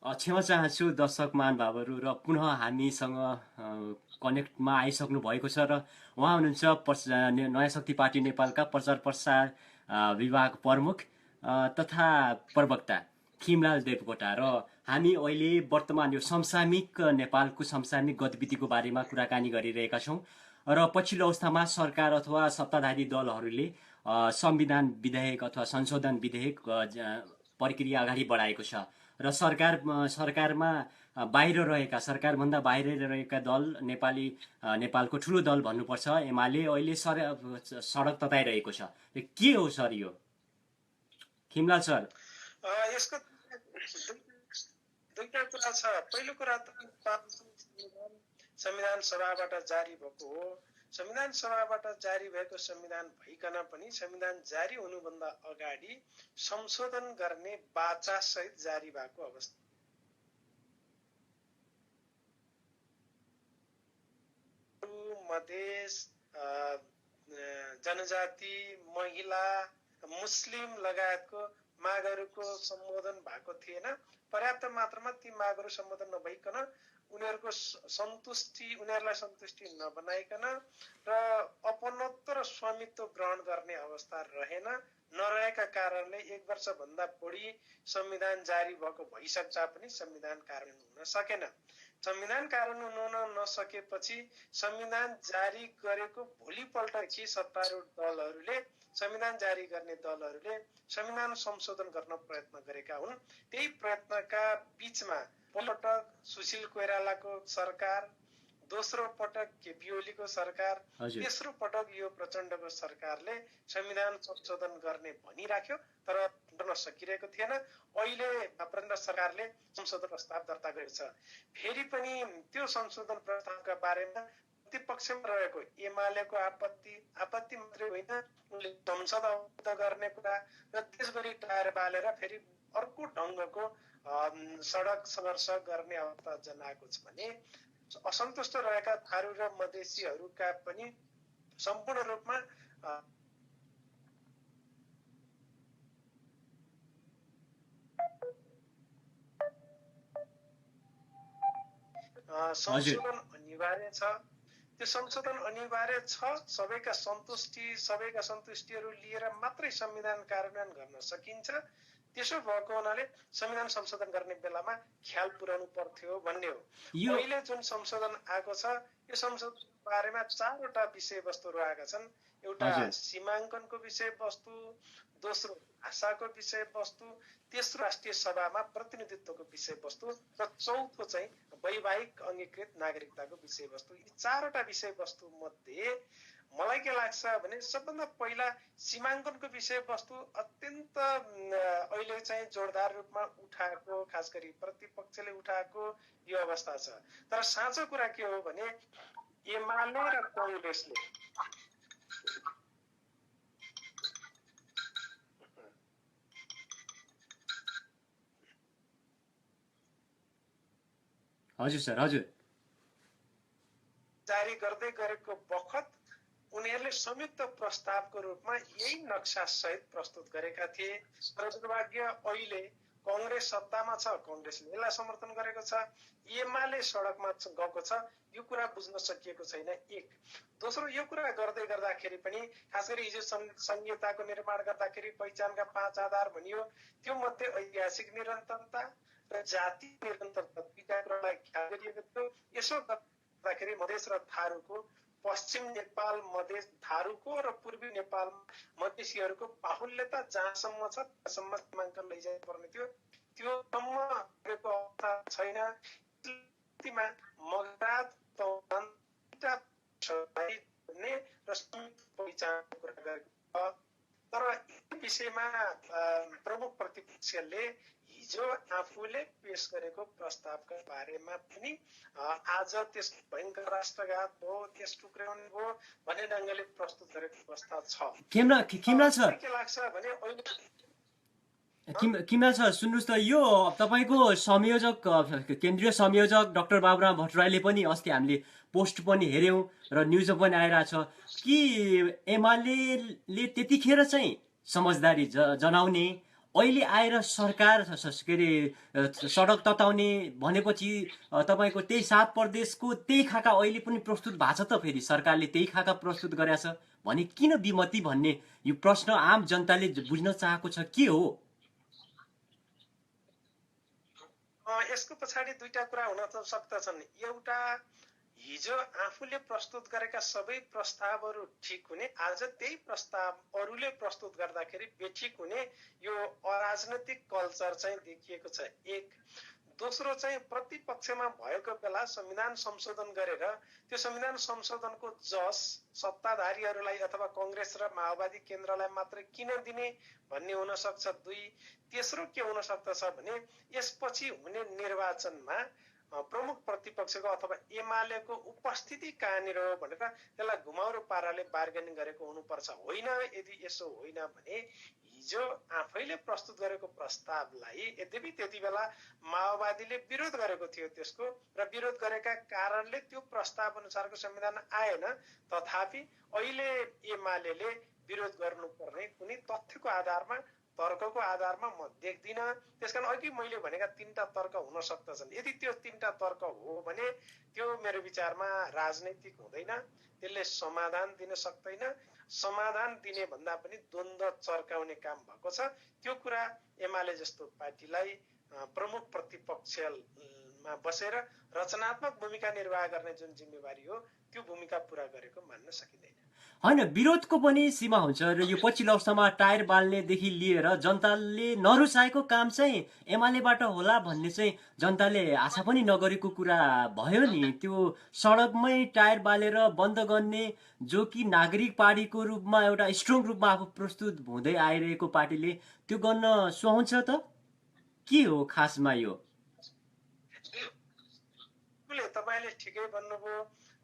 क्षमा चाहन्छु दर्शक महानुभावहरू र पुनः हामीसँग कनेक्टमा आइसक्नु भएको छ र उहाँ हुनुहुन्छ नयाँ शक्ति पार्टी नेपालका प्रचार प्रसार विभाग प्रमुख तथा प्रवक्ता खिमलाल देवकोटा र हामी अहिले वर्तमान यो समसामयिक नेपालको समसामयिक गतिविधिको बारेमा कुराकानी गरिरहेका छौँ र पछिल्लो अवस्थामा सरकार अथवा सत्ताधारी दलहरूले संविधान विधेयक अथवा संशोधन विधेयक प्रक्रिया अगाडि बढाएको छ र सरकारमा बाहिर रहेका सरकारभन्दा बाहिर रहेका दल नेपालको ठुलो दल भन्नुपर्छ एमाले अहिले सडक तताइरहेको छ के हो सर यो खिमलाल सर यसको दुईटा कुरा छ। पहिलो कुरा त संविधान सभाबाट जारी भएको हो। संविधान सभाबाट जारी भएको संविधान भइकन पनि संविधान जारी हुनुभन्दा अगाडि संशोधन गर्ने वाचा सहित जारी भएको अवस्था मधेस जनजाति महिला मुस्लिम लगायतको मागहरूको सम्बोधन भएको थिएन। पर्याप्त मात्रामा ती मागहरू सम्बोधन नभइकन उनीहरूलाई सन्तुष्टि नबनाइकन र अपनत्व र स्वामित्व ग्रहण गर्ने अवस्था नरहेका कारणले 1 वर्षभन्दा बढी संविधान जारी भएको भइसक्दा पनि संविधान कार्यान्वयन हुन सकेन। संविधान कार्यान्वयन हुन नसकेपछि संविधान जारी गरेको भोलिपल्ट कि सत्तारूढ दलहरूले संविधान जारी गर्ने दलहरूले संविधान संशोधन गर्न प्रयत्न गरेका हुन्। त्यही प्रयत्नका बीचमा पटक सुशील कोइरालाको सरकार, दोस्रो पटक केपी ओलीको सरकार, तेस्रो पटक यो प्रचण्डको सरकारले संविधान संशोधन गर्ने भनिराख्यो तर गर्न सकिरहेको थिएन। अहिले प्रचण्ड सरकारले संशोधन प्रस्ताव दर्ता गरेको छ। फेरि पनि त्यो संशोधन प्रस्तावका बारेमा प्रतिपक्षमा रहेको एमालेको आपत्ति मात्रै होइन, उनले संसद अवरुद्ध गर्ने कुरा र देशभरि टायर बालेर फेरि अर्को ढङ्गको सडक सङ्घर्ष गर्ने अवस्था जनाएको छ भने असन्तुष्ट रहेका थारू र मधेसीहरूका पनि सम्पूर्ण रूपमा संशोधन अनिवार्य छ। त्यो संशोधन अनिवार्य छ। सबैका सन्तुष्टिहरू लिएर मात्रै संविधान कार्यान्वयन गर्न सकिन्छ। त्यसो भएको हुनाले संविधान संशोधन गर्ने बेलामा ख्याल पुर्याउनु पर्थ्यो भन्ने हो। अहिले जुन संशोधन आएको छ यो संशोधन बारेमा 4वटा विषयवस्तुहरू आएका छन्। एउटा सीमाङ्कनको विषयवस्तु, दोस्रो भाषाको विषयवस्तु, तेस्रो राष्ट्रिय सभामा प्रतिनिधित्वको विषयवस्तु र चौथो चाहिँ वैवाहिक अङ्गीकृत नागरिकताको विषयवस्तु। यी 4वटा विषयवस्तु मध्ये मलाई के लाग्छ भने सबभन्दा पहिला सीमाङ्कनको विषयवस्तु अत्यन्त अहिले चाहिँ जोरदार रूपमा उठाएको, खास गरी प्रतिपक्षले उठाएको यो अवस्था छ। तर साँचो कुरा के हो भने एमाले र कांग्रेसले हजुर सर हजुर जारी गर्दै गरेको बखत उनीहरूले संयुक्त प्रस्तावको रूपमा यही नक्सा सहित प्रस्तुत गरेका थिए। तर दुर्भाग्य अहिले कांग्रेस सत्तामा छ, कांग्रेसले यसलाई समर्थन गरेको छ, एमाले सडकमा गएको छ। यो कुरा बुझ्न सकिएको छैन। एक दोस्रो यो कुरा गर्दै गर्दाखेरि पनि खास गरी हिजो संहिताको निर्माण गर्दाखेरि पहिचानका 5 आधार भनियो। त्यो मध्ये ऐतिहासिक निरन्तरता र जाति निरन्तरता दुईटा कुरालाई ख्याल गरिएको थियो। यसो गर्दाखेरि मधेस र थारूको, पश्चिम नेपाल मधेस थारूको र पूर्वी नेपाल मधेसीहरूको बाहुल्यता जहाँसम्म छ त्यहाँसम्म सीमाङ्कन लैजानु पर्ने थियो। त्यो सम्म गरेको अवस्था छैन। मगरात र पहिचानको कुरा गरेको। तर यी विषयमा प्रमुख प्रतिपक्षले हिजो आफूले पेश गरेको प्रस्तावका बारेमा पनि आज त्यस भयङ्कर राष्ट्रघात भयो, त्यस टुक्राउने भयो भन्ने ढङ्गले प्रस्तुत गरेको अवस्था छ। किमलाल सर के लाग्छ भने किमलाल सर सुन्नुहोस् त, यो तपाईँको संयोजक केन्द्रीय संयोजक डाक्टर बाबुराम भट्टराईले पनि अस्ति हामीले पोस्ट पनि हेऱ्यौँ र न्युजमा पनि आइरहेछ कि एमाले त्यतिखेर चाहिँ समझदारी जनाउने अहिले आएर सरकार के अरे सडक तताउने भनेपछि तपाईँको त्यही 7 प्रदेशको त्यही खाका अहिले पनि प्रस्तुत भएको छ त, फेरि सरकारले त्यही खाका प्रस्तुत गरेछ भने किन विमति भन्ने यो प्रश्न आम जनताले बुझ्न चाहेको छ, के हो? यसको पछाडि दुईटा कुरा हुन त सक्दछन्। एउटा, हिजो आफूले प्रस्तुत गरेका सबै प्रस्तावहरू ठिक हुने, आज त्यही प्रस्ताव अरूले प्रस्तुत गर्दाखेरि बेठिक हुने, यो अराजनैतिक कल्चर चाहिँ देखिएको छ। एक। दोस्रो चाहिँ प्रतिपक्षमा भएको बेला संविधान संशोधन गरेर त्यो संविधान संशोधनको जस सत्ताधारीहरूलाई अथवा कांग्रेस र माओवादी केन्द्रलाई मात्रै किन दिने भन्ने हुन सक्छ। दुई। तेस्रो के हुन सक्दछ भने यसपछि हुने निर्वाचनमा प्रमुख प्रतिपक्षको अथवा एमालेको उपस्थिति कहाँनिर हो भनेर त्यसलाई घुमाउरो पाराले बार्गेनिङ गरेको हुनुपर्छ। होइन, यदि यसो होइन भने हिजो आफैले प्रस्तुत गरेको प्रस्तावलाई, यद्यपि त्यति बेला माओवादीले विरोध गरेको थियो त्यसको, र विरोध गरेका कारणले त्यो प्रस्ताव अनुसारको संविधान आएन, तथापि अहिले एमालेले विरोध गर्नुपर्ने कुनै तथ्यको आधारमा, तर्कको आधारमा म देख्दिन। त्यसकारण अघि मैले भनेका 3टा तर्क हुन सक्दछन्। यदि त्यो 3टा तर्क हो भने त्यो मेरो विचारमा राजनैतिक हुँदैन, त्यसले समाधान दिन सक्दैन। समाधान दिने भन्दा पनि द्वन्द्व चर्काउने काम भएको छ। त्यो कुरा एमाले जस्तो पार्टीलाई प्रमुख प्रतिपक्षमा बसेर रचनात्मक भूमिका निर्वाह गर्ने जुन जिम्मेवारी हो त्यो भूमिका पूरा गरेको मान्न सकिँदैन। होइन, विरोधको पनि सीमा हुन्छ र यो पछिल्लो अवस्थामा टायर बाल्नेदेखि लिएर जनताले नरुचाएको काम चाहिँ एमालेबाट होला भन्ने चाहिँ जनताले आशा पनि नगरेको कुरा भयो नि। त्यो सडकमै टायर बालेर बन्द गर्ने, जो कि नागरिक पार्टीको रूपमा एउटा स्ट्रङ रूपमा आफू प्रस्तुत हुँदै आइरहेको पार्टीले त्यो गर्न सुहाउँछ त? के हो खासमा यो? तपाईँले ठिकै भन्नुभयो।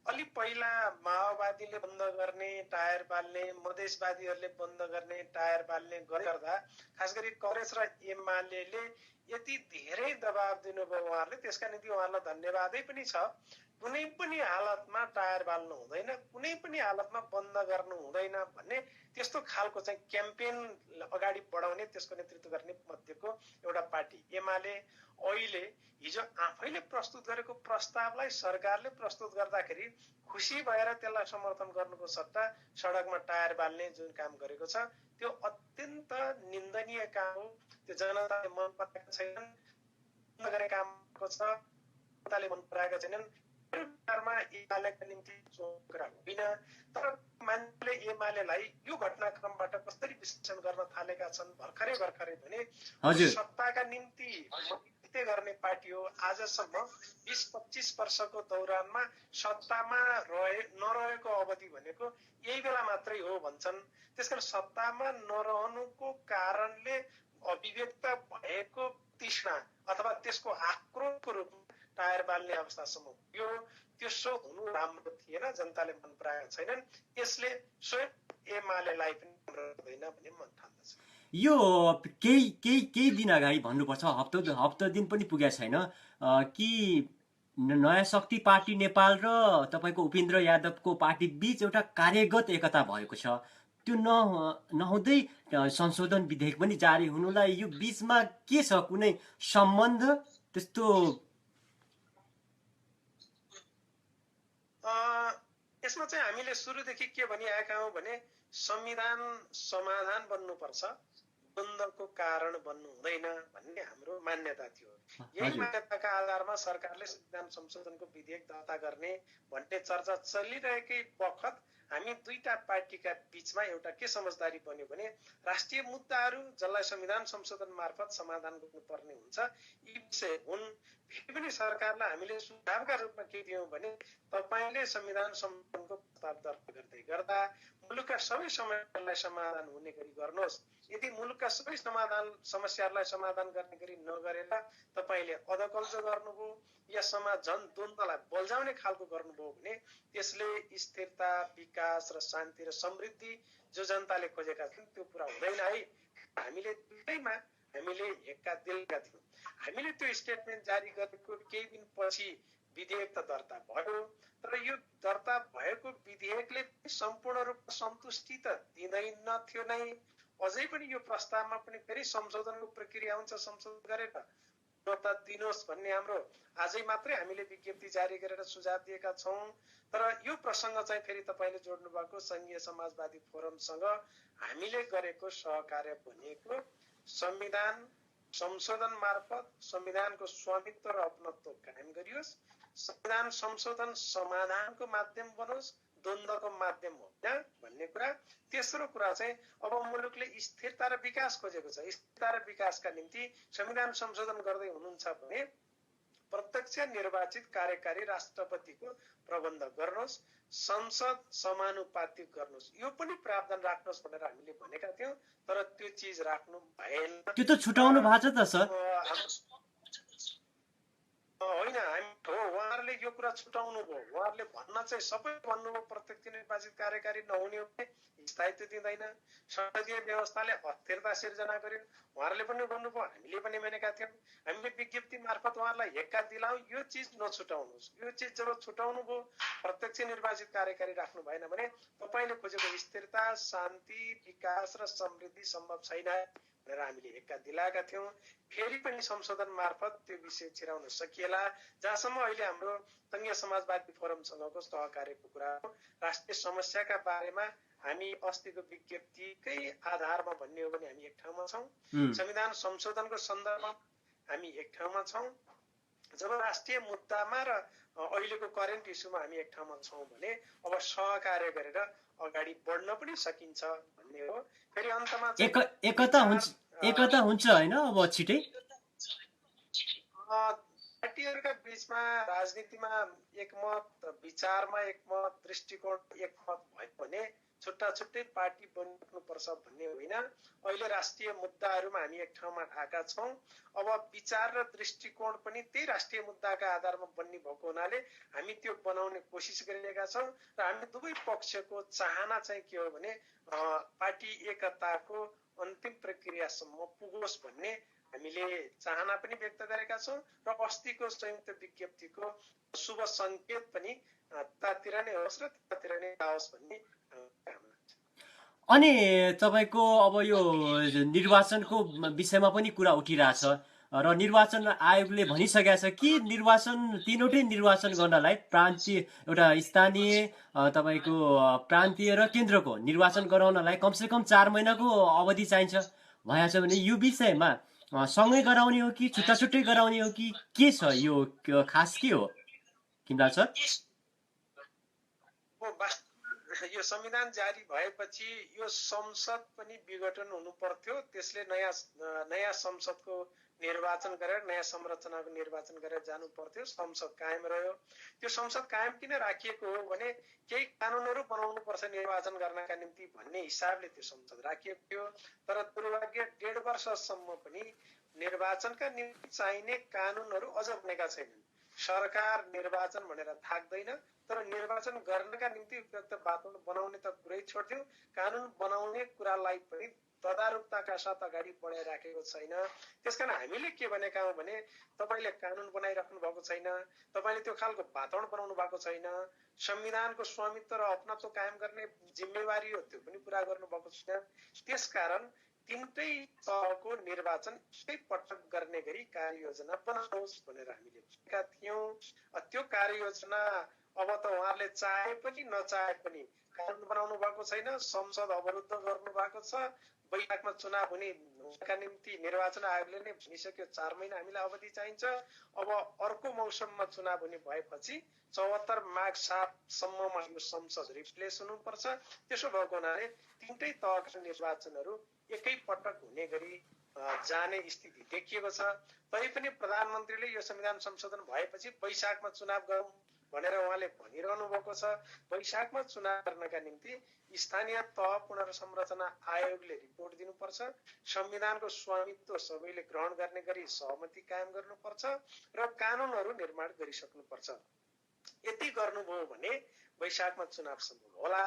अलि पहिला माओवादीले बन्द गर्ने, टायर बाल्ने, मधेसवादीहरूले बन्द गर्ने, टायर बाल्ने गर्दा खास गरी कांग्रेस र एमालेले यति धेरै दबाब दिनुभयो उहाँहरूले, त्यसका निम्ति उहाँहरूलाई धन्यवादै पनि छ। कुनै पनि हालतमा टायर बाल्नु हुँदैन, कुनै पनि हालतमा बन्द गर्नु हुँदैन भन्ने त्यस्तो खालको चाहिँ क्याम्पेन अगाडि बढाउने, त्यसको नेतृत्व गर्ने मध्येको एउटा पार्टी एमाले अहिले हिजो आफैले प्रस्तुत गरेको प्रस्तावलाई सरकारले प्रस्तुत गर्दाखेरि खुसी भएर त्यसलाई समर्थन गर्नुको सट्टा सडकमा टायर बाल्ने जुन काम गरेको छ त्यो अत्यन्त निन्दनीय काम हो। त्यो जनताले मन पराएको छैनन्, गरेको कामको छ, जनताले मन पराएका छैनन्। एमालेका निम्ति कुरा होइन, तर मान्छेले एमालेलाई यो घटनाक्रमबाट कसरी विश्लेषण गर्न थालेका छन् भर्खरै भने सत्ताका निम्ति गर्ने पार्टी हो। आजसम्म 20-25 वर्षको दौरानमा सत्तामा नरहेको अवधि भनेको यही बेला मात्रै हो भन्छन्। त्यसकारण सत्तामा नरहनुको कारणले अभिव्यक्त भएको तृष्णा अथवा त्यसको आक्रोशको रूपमा टायर बाल्ने अवस्थासम्म यो त्यसो हुनु राम्रो थिएन, जनताले मन पराएका छैनन्। यसले स्वयं एमालेलाई पनि राम्रो हुँदैन भन्ने मन ठान्दछ। यो केही दिन अगाडि भन्नुपर्छ, हप्ता दिन पनि पुगेको छैन कि नयाँ शक्ति पार्टी नेपाल र तपाईँको उपेन्द्र यादवको पार्टी बीच एउटा कार्यगत एकता भएको छ। त्यो नहुँदै संशोधन विधेयक पनि जारी हुनुलाई यो बीचमा के छ, कुनै सम्बन्ध त्यस्तो? यसमा चाहिँ हामीले सुरुदेखि के भनिआएका हौँ भने संविधान समाधान बन्नुपर्छ, द्वन्द्वको कारण बन्नु हुँदैन भन्ने हाम्रो मान्यता थियो। यही मान्यताका आधारमा सरकारले संविधान संशोधनको विधेयक दर्ता गर्ने भन्ने चर्चा चलिरहेकै बखत हामी दुईटा पार्टीका बीचमा एउटा के समझदारी बन्यो भने राष्ट्रिय मुद्दाहरू जसलाई संविधान संशोधन मार्फत समाधान गर्नुपर्ने हुन्छ यी विषय हुन्। फेरि पनि सरकारलाई हामीले सुझावका रूपमा के दियौँ भने तपाईले संविधान संशोधनको प्रस्ताव दर्ता गर्दै गर्दा मुलुकका सबै समस्याहरूलाई समाधान हुने गरी गर्नुहोस्। यदि मुलुकका सबै समस्याहरूलाई समाधान गर्ने गरी नगरेर तपाईले अदकल्चो गर्नुभयो या समाज झन् द्वन्द्वलाई बल्झाउने खालको गर्नुभयो भने त्यसले स्थिरता, विकास र शान्ति र समृद्धि जो जनताले खोजेका थियौँ त्यो पुरा हुँदैन है। हामीले दुईटैमा हामीले हेक्का दिएका थियौँ। हामीले त्यो स्टेटमेन्ट जारी गरेको केही दिन पछि विधेयक त दर्ता भयो, तर यो दर्ता भएको विधेयकले सम्पूर्ण रूपमा सन्तुष्टि त दिँदैन थियो नै। अझै पनि यो प्रस्तावमा पनि फेरि संशोधनको प्रक्रिया हुन्छ, संशोधन गरेर मान्यता दिनुहोस् भन्ने हाम्रो आजै मात्रै हामीले विज्ञप्ति जारी गरेर सुझाव दिएका छौँ। तर यो प्रसङ्ग चाहिँ फेरि तपाईँले जोड्नु भएको संघीय समाजवादी फोरमसँग हामीले गरेको सहकार्य भनेको संविधान संशोधन मार्फत संविधानको स्वामित्व र अपनत्व कायम गरियोस्, संविधान संशोधन समाधानको माध्यम बनोस्, द्वन्द्वको माध्यम होइन भन्ने कुरा। तेस्रो कुरा चाहिँ अब मुलुकले स्थिरता र विकास खोजेको छ। स्थिरता र विकासका निम्ति संविधान संशोधन गर्दै हुनुहुन्छ भने प्रत्यक्ष निर्वाचित कार्यकारी राष्ट्रपतिको प्रबन्ध गर्नुहोस्, संसद समानुपातिक गर्नुहोस्, यो पनि प्रावधान राख्नुहोस् भनेर हामीले भनेका थियौँ। तर त्यो चिज राख्नु भएन। त्यो त छुटाउनु भएको छ त सर। होइन, उहाँहरूले यो कुरा छुटाउनु भयो। उहाँहरूले भन्न चाहिँ सबै भन्नुभयो प्रत्यक्ष निर्वाचित कार्यकारी नहुने हो भने स्थायित्व दिँदैन, संसदीय व्यवस्थाले अस्थिरता सिर्जना गर्यो। उहाँहरूले पनि भन्नुभयो, हामीले पनि भनेका थियौँ। हामीले विज्ञप्ति मार्फत उहाँहरूलाई हेक्का दिलाऊ, यो चिज नछुटाउनुहोस्। यो चिज जब छुटाउनु भयो, प्रत्यक्ष निर्वाचित कार्यकारी राख्नु भएन भने तपाईँले खोजेको स्थिरता, शान्ति, विकास र समृद्धि सम्भव छैन भनेर हामीले हेक्का दिलाएका थियौँ। फेरि पनि संशोधन मार्फत त्यो विषय छिराउन सकिएला। जहाँसम्म अहिले हाम्रो संघीय समाजवादी फोरमसँगको सहकार्यको कुरा हो, राष्ट्रिय समस्याका बारेमा हामी अस्तिको विज्ञप्तिकै आधारमा भन्ने हो भने हामी एक ठाउँमा छौँ। संविधान संशोधनको सन्दर्भमा हामी एक ठाउँमा छौँ। जब राष्ट्रिय मुद्दामा र अहिलेको करेन्ट इस्युमा हामी एक ठाउँमा छौँ भने अब सहकार्य गरेर अगाडि बढ्न पनि सकिन्छ भन्ने हो। फेरि अन्तमा एकता हुन्छ होइन अब छिटै पार्टीहरूका बीचमा राजनीतिमा एकमत, विचारमा एकमत, दृष्टिकोण एकमत भयो भने छुट्टा छुट्टै पार्टी बन्नुपर्छ भन्ने होइन। अहिले राष्ट्रिय मुद्दाहरूमा हामी एक ठाउँमा आएका छौँ। अब विचार र दृष्टिकोण पनि त्यही राष्ट्रिय मुद्दाका आधारमा बन्ने भएको हुनाले हामी त्यो बनाउने कोसिस गरिरहेका छौँ। र हामी दुवै पक्षको चाहना चाहिँ के हो भने पार्टी एकताको अन्तिम प्रक्रियासम्म पुगोस् भन्ने हामीले चाहना पनि व्यक्त गरेका छौँ। र अस्तिको संयुक्त विज्ञप्तिको शुभ सङ्केत पनि त्यतातिर नै होस् र त्यतातिर नै आओस् भन्ने। अनि तपाईँको अब यो निर्वाचनको विषयमा पनि कुरा उठिरहेछ र निर्वाचन आयोगले भनिसकेको छ कि तीनवटै निर्वाचन गर्नलाई प्रान्तीय एउटा स्थानीय तपाईँको प्रान्तीय र केन्द्रको निर्वाचन गराउनलाई कमसेकम 4 महिनाको अवधि चाहिन्छ भएछ भने यो विषयमा सँगै गराउने हो कि छुट्टा छुट्टै गराउने हो कि के छ, यो खास के हो किमराज सर? यो संविधान जारी भएपछि यो संसद पनि विघटन हुनु पर्थ्यो। त्यसले नयाँ संसदको निर्वाचन गरेर नयाँ संरचनाको निर्वाचन गरेर जानु पर्थ्यो। संसद कायम रह्यो। त्यो संसद कायम किन राखिएको हो भने केही कानुनहरू बनाउनु पर्छ निर्वाचन गर्नका निम्ति भन्ने हिसाबले त्यो संसद राखिएको थियो। तर दुर्भाग्य 1.5 वर्षसम्म पनि निर्वाचनका निम्ति चाहिने कानुनहरू अझ बनेका छैनन्। सरकार निर्वाचन भनेर थाक्दैन, तर निर्वाचन गर्नका निम्ति उपयुक्त वातावरण बनाउने त कुरै छोड्थ्यो, कानुन बनाउने कुरालाई पनि तदारुकताका साथ अगाडि बढाइराखेको छैन। त्यसकारण हामीले के भनेका हौँ भने तपाईँले कानुन बनाइराख्नु भएको छैन, तपाईँले त्यो खालको वातावरण बनाउनु भएको छैन, संविधानको स्वामित्व र अपनत्व कायम गर्ने जिम्मेवारी हो त्यो पनि पुरा गर्नु भएको छैन। त्यसकारण तीनटै तहको निर्वाचन एकै पटक गर्ने गरी कार्ययोजना बनाउनुहोस् भनेर हामीले भनेका थियौँ। त्यो कार्ययोजना अब त उहाँहरूले चाहे पनि नचाहे पनि कानुन बनाउनु भएको छैन। संसद अवरुद्ध गर्नु भएको छ। वैशाखमा चुनाव हुनेका निम्ति निर्वाचन आयोगले नै भनिसक्यो 4 महिना हामीलाई अवधि चाहिन्छ। अब अर्को मौसममा चुनाव हुने भएपछि 74 माघ 7 सम्ममा यो संसद रिप्लेस हुनुपर्छ। त्यसो भएको हुनाले तीनटै तहका निर्वाचनहरू एकै पटक हुने गरी जाने स्थिति देखिएको छ। तैपनि प्रधानमन्त्रीले यो संविधान संशोधन भएपछि वैशाखमा चुनाव गरौँ भनेर उहाँले भनिरहनु भएको छ। वैशाखमा चुनाव गर्नका निम्ति स्थानीय तह पुनर्संरचना आयोगले रिपोर्ट दिनुपर्छ। संविधानको स्वामित्व सबैले ग्रहण गर्ने गरी सहमति कायम गर्नुपर्छ र कानुनहरू निर्माण गरिसक्नुपर्छ। यति गर्नुभयो भने वैशाखमा चुनाव सम्भव होला,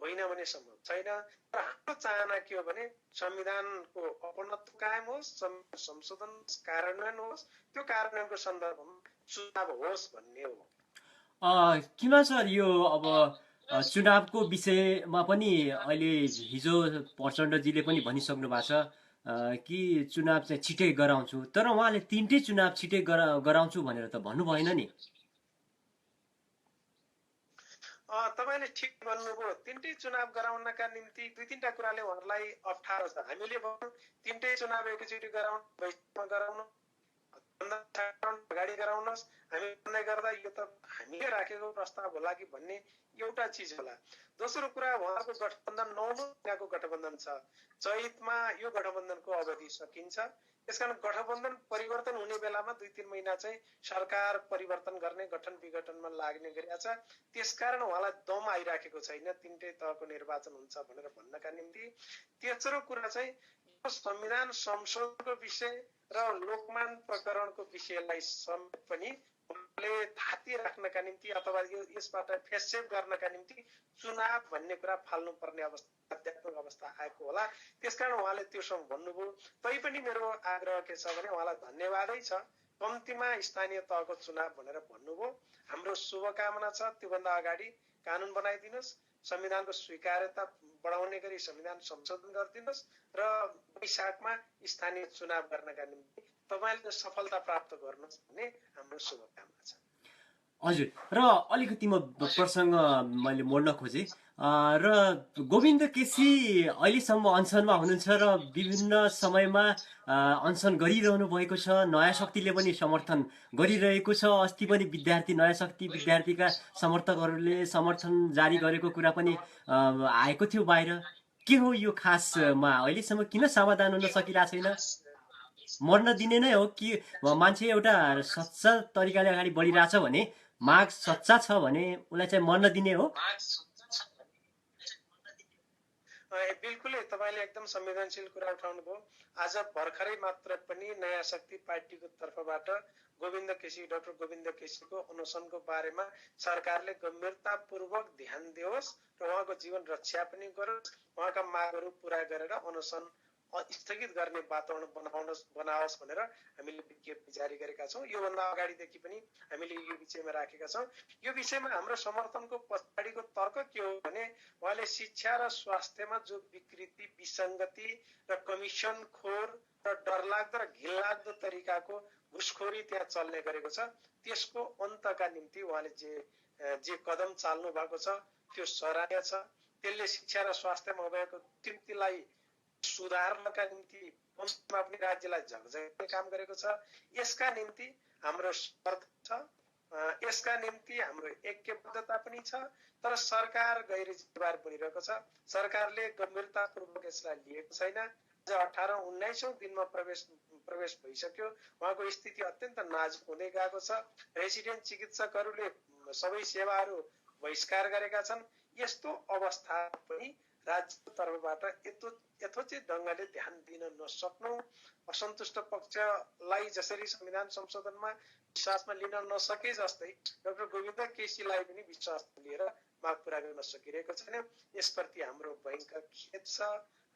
होइन भने सम्भव छैन। तर हाम्रो चाहना के हो भने संविधानको अपनत्व कायम होस्, संशोधन कार्यान्वयन होस्, त्यो कार्यान्वयनको सन्दर्भमा चुनाव होस् भन्ने हो। किन सर यो अब चुनावको विषयमा पनि अहिले हिजो प्रचण्डजीले पनि भनिसक्नु भएको छ कि चुनाव चाहिँ छिटै गराउँछु, तर उहाँले तिनटै चुनाव छिटै गराउँछु भनेर त भन्नु भएन नि। तपाईँले ठिक भन्नुभयो। तिनटै चुनाव गराउनका निम्ति दुई तीनटा कुराले उहाँहरूलाई अप्ठ्यारो छ। हामीले भन्यौँ तिनटै चुनाव एकैचोटि गराउनु अगाडि गराउनुहोस्, हामी भन्दै गर्दा यो त हामीले राखेको प्रस्ताव होला कि भन्ने एउटा चिज होला। दोस्रो कुरा, उहाँको गठबन्धन 9 महिनाको गठबन्धन छ। चैतमा यो गठबन्धनको अवधि सकिन्छ। त्यसकारण गठबन्धन परिवर्तन हुने बेलामा 2-3 महिना चाहिँ सरकार परिवर्तन गर्ने गठन विघटनमा लाग्ने गरिएको छ। त्यसकारण उहाँलाई दम आइराखेको छैन तिनटै तहको निर्वाचन हुन्छ भनेर भन्नका निम्ति। तेस्रो कुरा चाहिँ यो संविधान संशोधनको विषय र लोकमान प्रकरणको विषयलाई समेत पनि उहाँले थाती राख्नका निम्ति अथवा यसबाट फेससेप गर्नका निम्ति चुनाव भन्ने कुरा फाल्नुपर्ने अवस्था, आध्यात्मिक अवस्था आएको होला। त्यसकारण उहाँले त्योसँग भन्नुभयो। तैपनि मेरो आग्रह के छ भने उहाँलाई धन्यवादै छ, कम्तीमा स्थानीय तहको चुनाव भनेर भन्नुभयो। हाम्रो शुभकामना छ त्योभन्दा अगाडि कानुन बनाइदिनुहोस्, संविधानको स्वीकार्यता बढाउने गरी संविधान संशोधन गरिदिनुहोस् र वैशाखमा स्थानीय चुनाव गर्नका निम्ति तपाईँले सफलता प्राप्त गर्नुहोस् भन्ने हाम्रो शुभकामना छ। हजुर, र अलिकति म प्रसङ्ग मैले मोड्न खोजेँ र गोविन्द केसी अहिलेसम्म अनसनमा हुनुहुन्छ र विभिन्न समयमा अनसन गरिरहनु भएको छ। नयाँ शक्तिले पनि समर्थन गरिरहेको छ। अस्ति पनि नयाँ शक्ति विद्यार्थीका समर्थकहरूले समर्थन जारी गरेको कुरा पनि आएको थियो बाहिर। के हो यो खासमा अहिलेसम्म किन समाधान हुन सकिरहेको छैन? मर्न दिने नै हो कि मान्छे एउटा सच्चा तरिकाले अगाडि बढिरहेछ भने, माग सच्चा छ भने उसलाई चाहिँ मर्न दिने हो? बिल्कुलै तपाईँले एकदम संवेदनशील कुरा उठाउनुभयो। आज भर्खरै मात्र पनि नयाँ शक्ति पार्टीको तर्फबाट डाक्टर गोविन्द केसीको अनसनको बारेमा सरकारले गम्भीरतापूर्वक ध्यान दियोस् र उहाँको जीवन रक्षा पनि गरोस्, उहाँका मागहरू पूरा गरेर अनसन स्थगित गर्ने वातावरण बनाओस् भनेर हामीले विज्ञप्ति जारी गरेका छौँ। योभन्दा अगाडिदेखि पनि हामीले यो विषयमा राखेका छौँ। यो विषयमा हाम्रो समर्थनको पछाडिको तर्क के हो भने उहाँले शिक्षा र स्वास्थ्यमा जो विकृति, विसङ्गति र कमिसन खोर र डरलाग्दो र घिनलाग्दो तरिकाको घुसखोरी त्यहाँ चल्ने गरेको छ, त्यसको अन्तका निम्ति उहाँले जे कदम चाल्नु भएको छ त्यो सराहनीय छ। त्यसले शिक्षा र स्वास्थ्यमा भएको त्रुटिलाई सुधार्नका निम्ति पनि राज्यलाई झकझक्ने काम गरेको छ। यसका निम्ति हाम्रो समर्थन छ, यसका निम्ति हाम्रो ऐक्यबद्धता पनि छ। तर सरकार गैर जिम्मेवार बनिरहेको छ। सरकारले गम्भीरतापूर्वक यसलाई लिएको छैन। आज 18-19औं दिनमा प्रवेश भइसक्यो। उहाँको स्थिति अत्यन्त नाजुक हुँदै गएको छ। रेसिडेन्ट चिकित्सकहरूले सबै सेवाहरू बहिष्कार गरेका छन्। यस्तो अवस्था पनि राज्यको तर्फबाट यथोचित ढङ्गले ध्यान दिन नसक्नु, असन्तुष्ट पक्षलाई जसरी संविधान संशोधनमा विश्वासमा लिन नसके जस्तै डाक्टर गोविन्द केसीलाई पनि विश्वासमा लिएर माग पूरा गर्न सकिरहेको छैन। यसप्रति हाम्रो भयङ्कर खेद छ,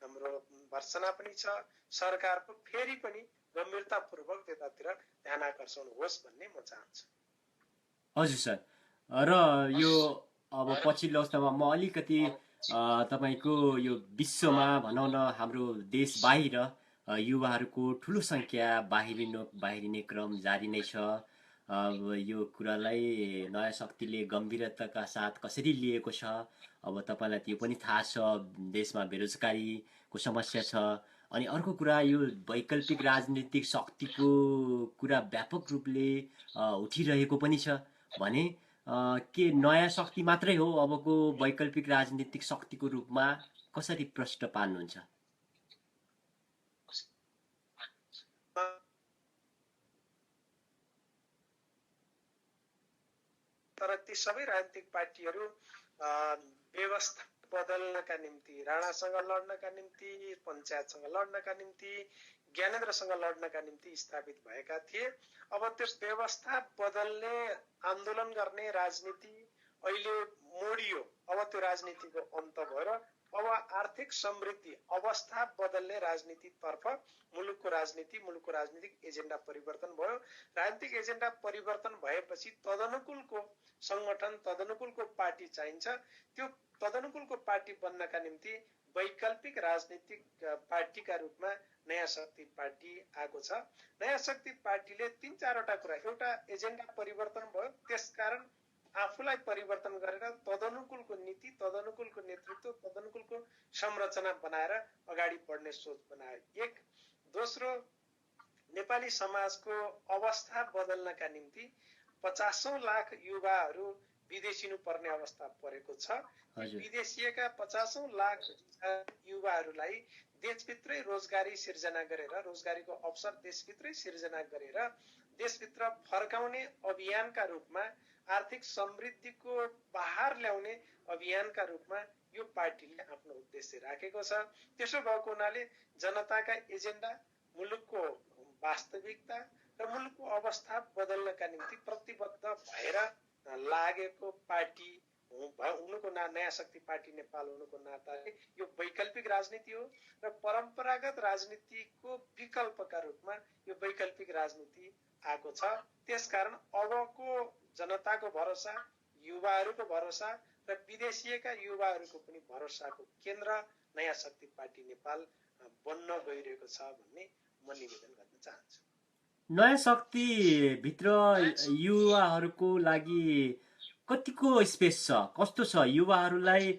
हाम्रो भर्सना पनि छ। सरकारको फेरि पनि गम्भीरतापूर्वक त्यतातिर ध्यान आकर्षण होस् भन्ने म चाहन्छु। हजुर सर, र यो अब पछिल्लो अवस्थामा म अलिकति तपाईँको यो विश्वमा भनौँ न हाम्रो देश बाहिर युवाहरूको ठुलो सङ्ख्या बाहिरिने क्रम जारी नै छ। यो कुरालाई नयाँ शक्तिले गम्भीरताका साथ कसरी लिएको छ, अब तपाईँलाई त्यो पनि थाहा छ। देशमा बेरोजगारीको समस्या छ। अनि अर्को कुरा, यो वैकल्पिक राजनीतिक शक्तिको कुरा व्यापक रूपले उठिरहेको पनि छ भने के नयाँ शक्ति मात्रै हो अबको वैकल्पिक राजनीतिक शक्तिको रूपमा? कसरी प्रश्न पार्नुहुन्छ? तर ती सबै राजनीतिक पार्टीहरू व्यवस्था बदल्नका निम्ति, राणासँग लड्नका निम्ति, पञ्चायतसँग लड्नका निम्ति, ज्ञानेन्द्रसँग लड्नका निम्ति स्थापित भएका थिए। अब त्यो व्यवस्था बदल्ने, आन्दोलन गर्ने राजनीति अहिले मोडियो। अब त्यो राजनीतिको अन्त भएर अब आर्थिक समृद्धि अवस्था बदल्ने राजनीतितर्फ मुलुकको राजनीतिक एजेन्डा परिवर्तन भयो। राजनीतिक एजेन्डा परिवर्तन भएपछि तदनुकूलको संगठन, तदनुकूलको पार्टी चाहिन्छ। त्यो तदनुकूलको पार्टी बन्नका निम्ति वैकल्पिक राजनीतिक पार्टीका रूपमा नयाँ शक्ति पार्टी आएको छ। नयाँ शक्ति पार्टीले 3-4वटा कुरा, एउटा एजेन्डा परिवर्तन भयो, त्यसकारण आफूलाई परिवर्तन गरेर तदनुकूलको नीति, तदनुकूलको नेतृत्व, तदनुकूलको संरचना बनाएर अगाडि बढ्ने सोच बनायो। एक। दोस्रो, नेपाली समाजको अवस्था बदल्नका निम्ति 50औं लाख युवाहरू विदेशिनु पर्ने अवस्था परेको छ। विदेशिएका 50औं लाख युवाहरूलाई देशभित्रै रोजगारी सिर्जना गरेर, रोजगारीको अवसर देशभित्रै सिर्जना गरेर देशभित्र फर्काउने अभियानका रूपमा, आर्थिक समृद्धिको बहार ल्याउने अभियानका रूपमा यो पार्टीले आफ्नो उद्देश्य राखेको छ। त्यसो भएको हुनाले जनताका एजेन्डा, मुलुकको वास्तविकता र मुलुकको अवस्था बदल्नका निम्ति प्रतिबद्ध भएर लागेको पार्टी हुनुको नयाँ शक्ति पार्टी नेपाल हुनुको नाताले यो वैकल्पिक राजनीति हो र परम्परागत राजनीतिको विकल्पका रूपमा यो वैकल्पिक राजनीति आएको छ। त्यसकारण अबको जनताको भरोसा, युवाहरूको भरोसा र विदेशिएका युवाहरूको पनि भरोसाको केन्द्र नयाँ शक्ति पार्टी नेपाल बन्न गइरहेको छ भन्ने म निवेदन गर्न चाहन्छु। नयाँ शक्ति भित्र युवाहरूको लागि कतिको स्पेस छ, कस्तो छ? युवाहरूलाई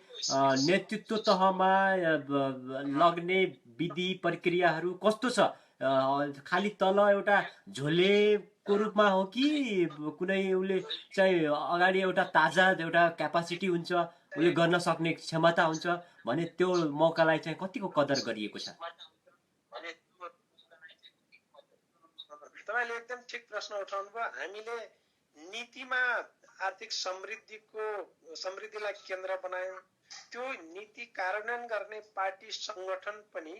नेतृत्व तहमा लग्ने विधि प्रक्रियाहरू कस्तो छ? खाली तल एउटा झोलेको रूपमा हो कि कुनै उसले चाहिँ अगाडि एउटा ताजा एउटा क्यापासिटी हुन्छ, उसले गर्न सक्ने क्षमता हुन्छ भने त्यो मौकालाई चाहिँ कतिको कदर गरिएको छ? तपाईले एकदम ठिक प्रश्न उठाउनु भयो। हामीले नीतिमा आर्थिक समृद्धिलाई केन्द्र बनायौं। त्यो नीति कार्यान्वयन गर्ने पार्टी संगठन पनि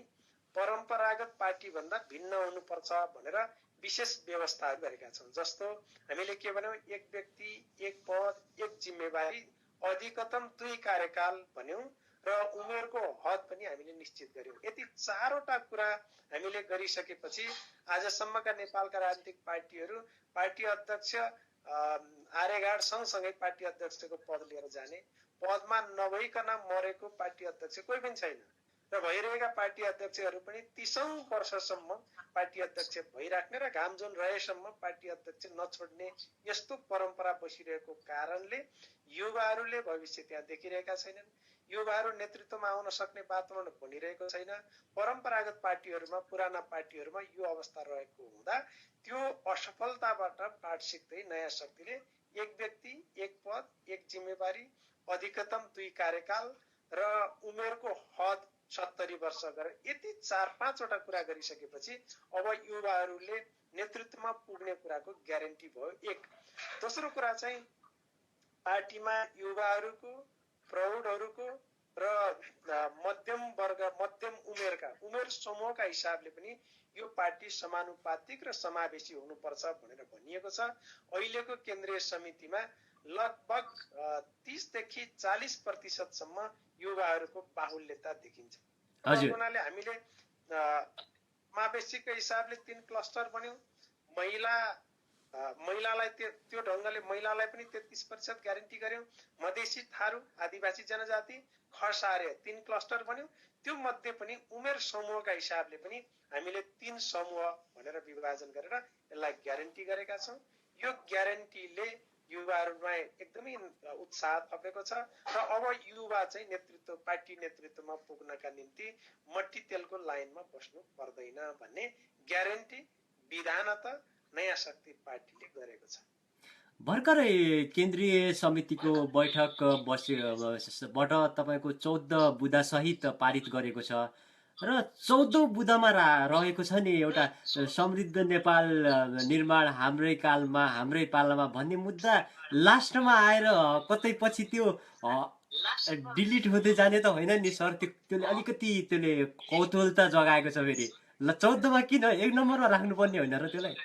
परम्परागत पार्टी भन्दा भिन्न हुनुपर्छ भनेर विशेष व्यवस्थाहरू गरेका छौं। जस्तो हामीले के भन्यौं, एक व्यक्ति, एक पद, एक जिम्मेवारी, अधिकतम 2 कार्यकाल भन्यौं र उमेरको हद पनि हामीले निश्चित गर्यौं। यति 4वटा कुरा हामीले गरिसकेपछि आजसम्मका नेपालका राजनीतिक पार्टीहरू पार्टी अध्यक्ष आर्यगाड सँगसँगै पार्टी अध्यक्षको पद लिएर जाने, पदमा नभइकन मरेको पार्टी अध्यक्ष कोही पनि छैन र भइरहेका पार्टी अध्यक्षहरू पनि 30औं वर्षसम्म पार्टी अध्यक्ष भइराख्ने र घामझोल रहेसम्म पार्टी अध्यक्ष नछोड्ने यस्तो परम्परा बसिरहेको कारणले युवाहरूले भविष्य त्यहाँ देखिरहेका छैनन्। युवाहरू नेतृत्वमा आउन सक्ने वातावरण बनिरहेको छैन। परम्परागत पार्टीहरूमा, पुराना पार्टीहरूमा यो अवस्था रहेको हुँदा त्यो असफलताबाट पाठ सिक्दै नयाँ शक्तिले एक व्यक्ति, एक पद, एक जिम्मेवारी, अधिकतम 2 कार्यकाल र उमेरको हद 70 वर्ष गरेर यति 4-5वटा कुरा गरिसकेपछि अब युवाहरूले नेतृत्वमा पुग्ने कुराको ग्यारेन्टी भयो। एक। दोस्रो कुरा चाहिँ पार्टीमा युवाहरूको, प्रौढहरूको र मध्यम वर्ग, मध्यम उमेर समूहका हिसाबले पनि यो पार्टी समानुपातिक र समावेशी हुनुपर्छ भनेर भनिएको छ। अहिलेको केन्द्रीय समितिमा लगभग 30 देखि 40% सम्म युवाहरूको बाहुल्यता देखिन्छ। हुनाले हामीले समावेशीको हिसाबले 3 क्लस्टर बन्यौं। महिलालाई त्यो ढंगले महिलालाई पनि 33% ग्यारेन्टी गर्यौं। मधेसी, थारू, आदिवासी जनजाति, खस आर्य 3 क्लस्टर बन्यौं। त्यो मध्ये पनि उमेर समूहका हिसाबले पनि हामीले 3 समूह भनेर विभाजन गरेर यसलाई ग्यारेन्टी गरेका छौं। यो ग्यारेन्टीले युवाहरूमा एकदमै उत्साह थपेको छ र अब युवा चाहिँ नेतृत्व, पार्टी नेतृत्वमा पुग्नका निम्ति मट्टी तेलको लाइनमा बस्नु पर्दैन भन्ने ग्यारेन्टी विधानत नयाँ शक्ति पार्टीले गरेको छ। भर्खरै केन्द्रीय समितिको बैठक बसेबाट तपाईको 14 बुँदा सहित पारित गरेको छ र 14 बुँदामा रहेको छ नि एउटा समृद्ध नेपाल निर्माण हाम्रै कालमा, हाम्रै पालामा भन्ने मुद्दा लास्टमा आएर कतै पछि त्यो डिलिट हुँदै जाने त होइन नि सर? त्यसले अलिकति त्यसले कौतूहलता जगाएको छ फेरि। ल 14मा किन 1 नम्बरमा राख्नुपर्ने होइन र त्यसलाई?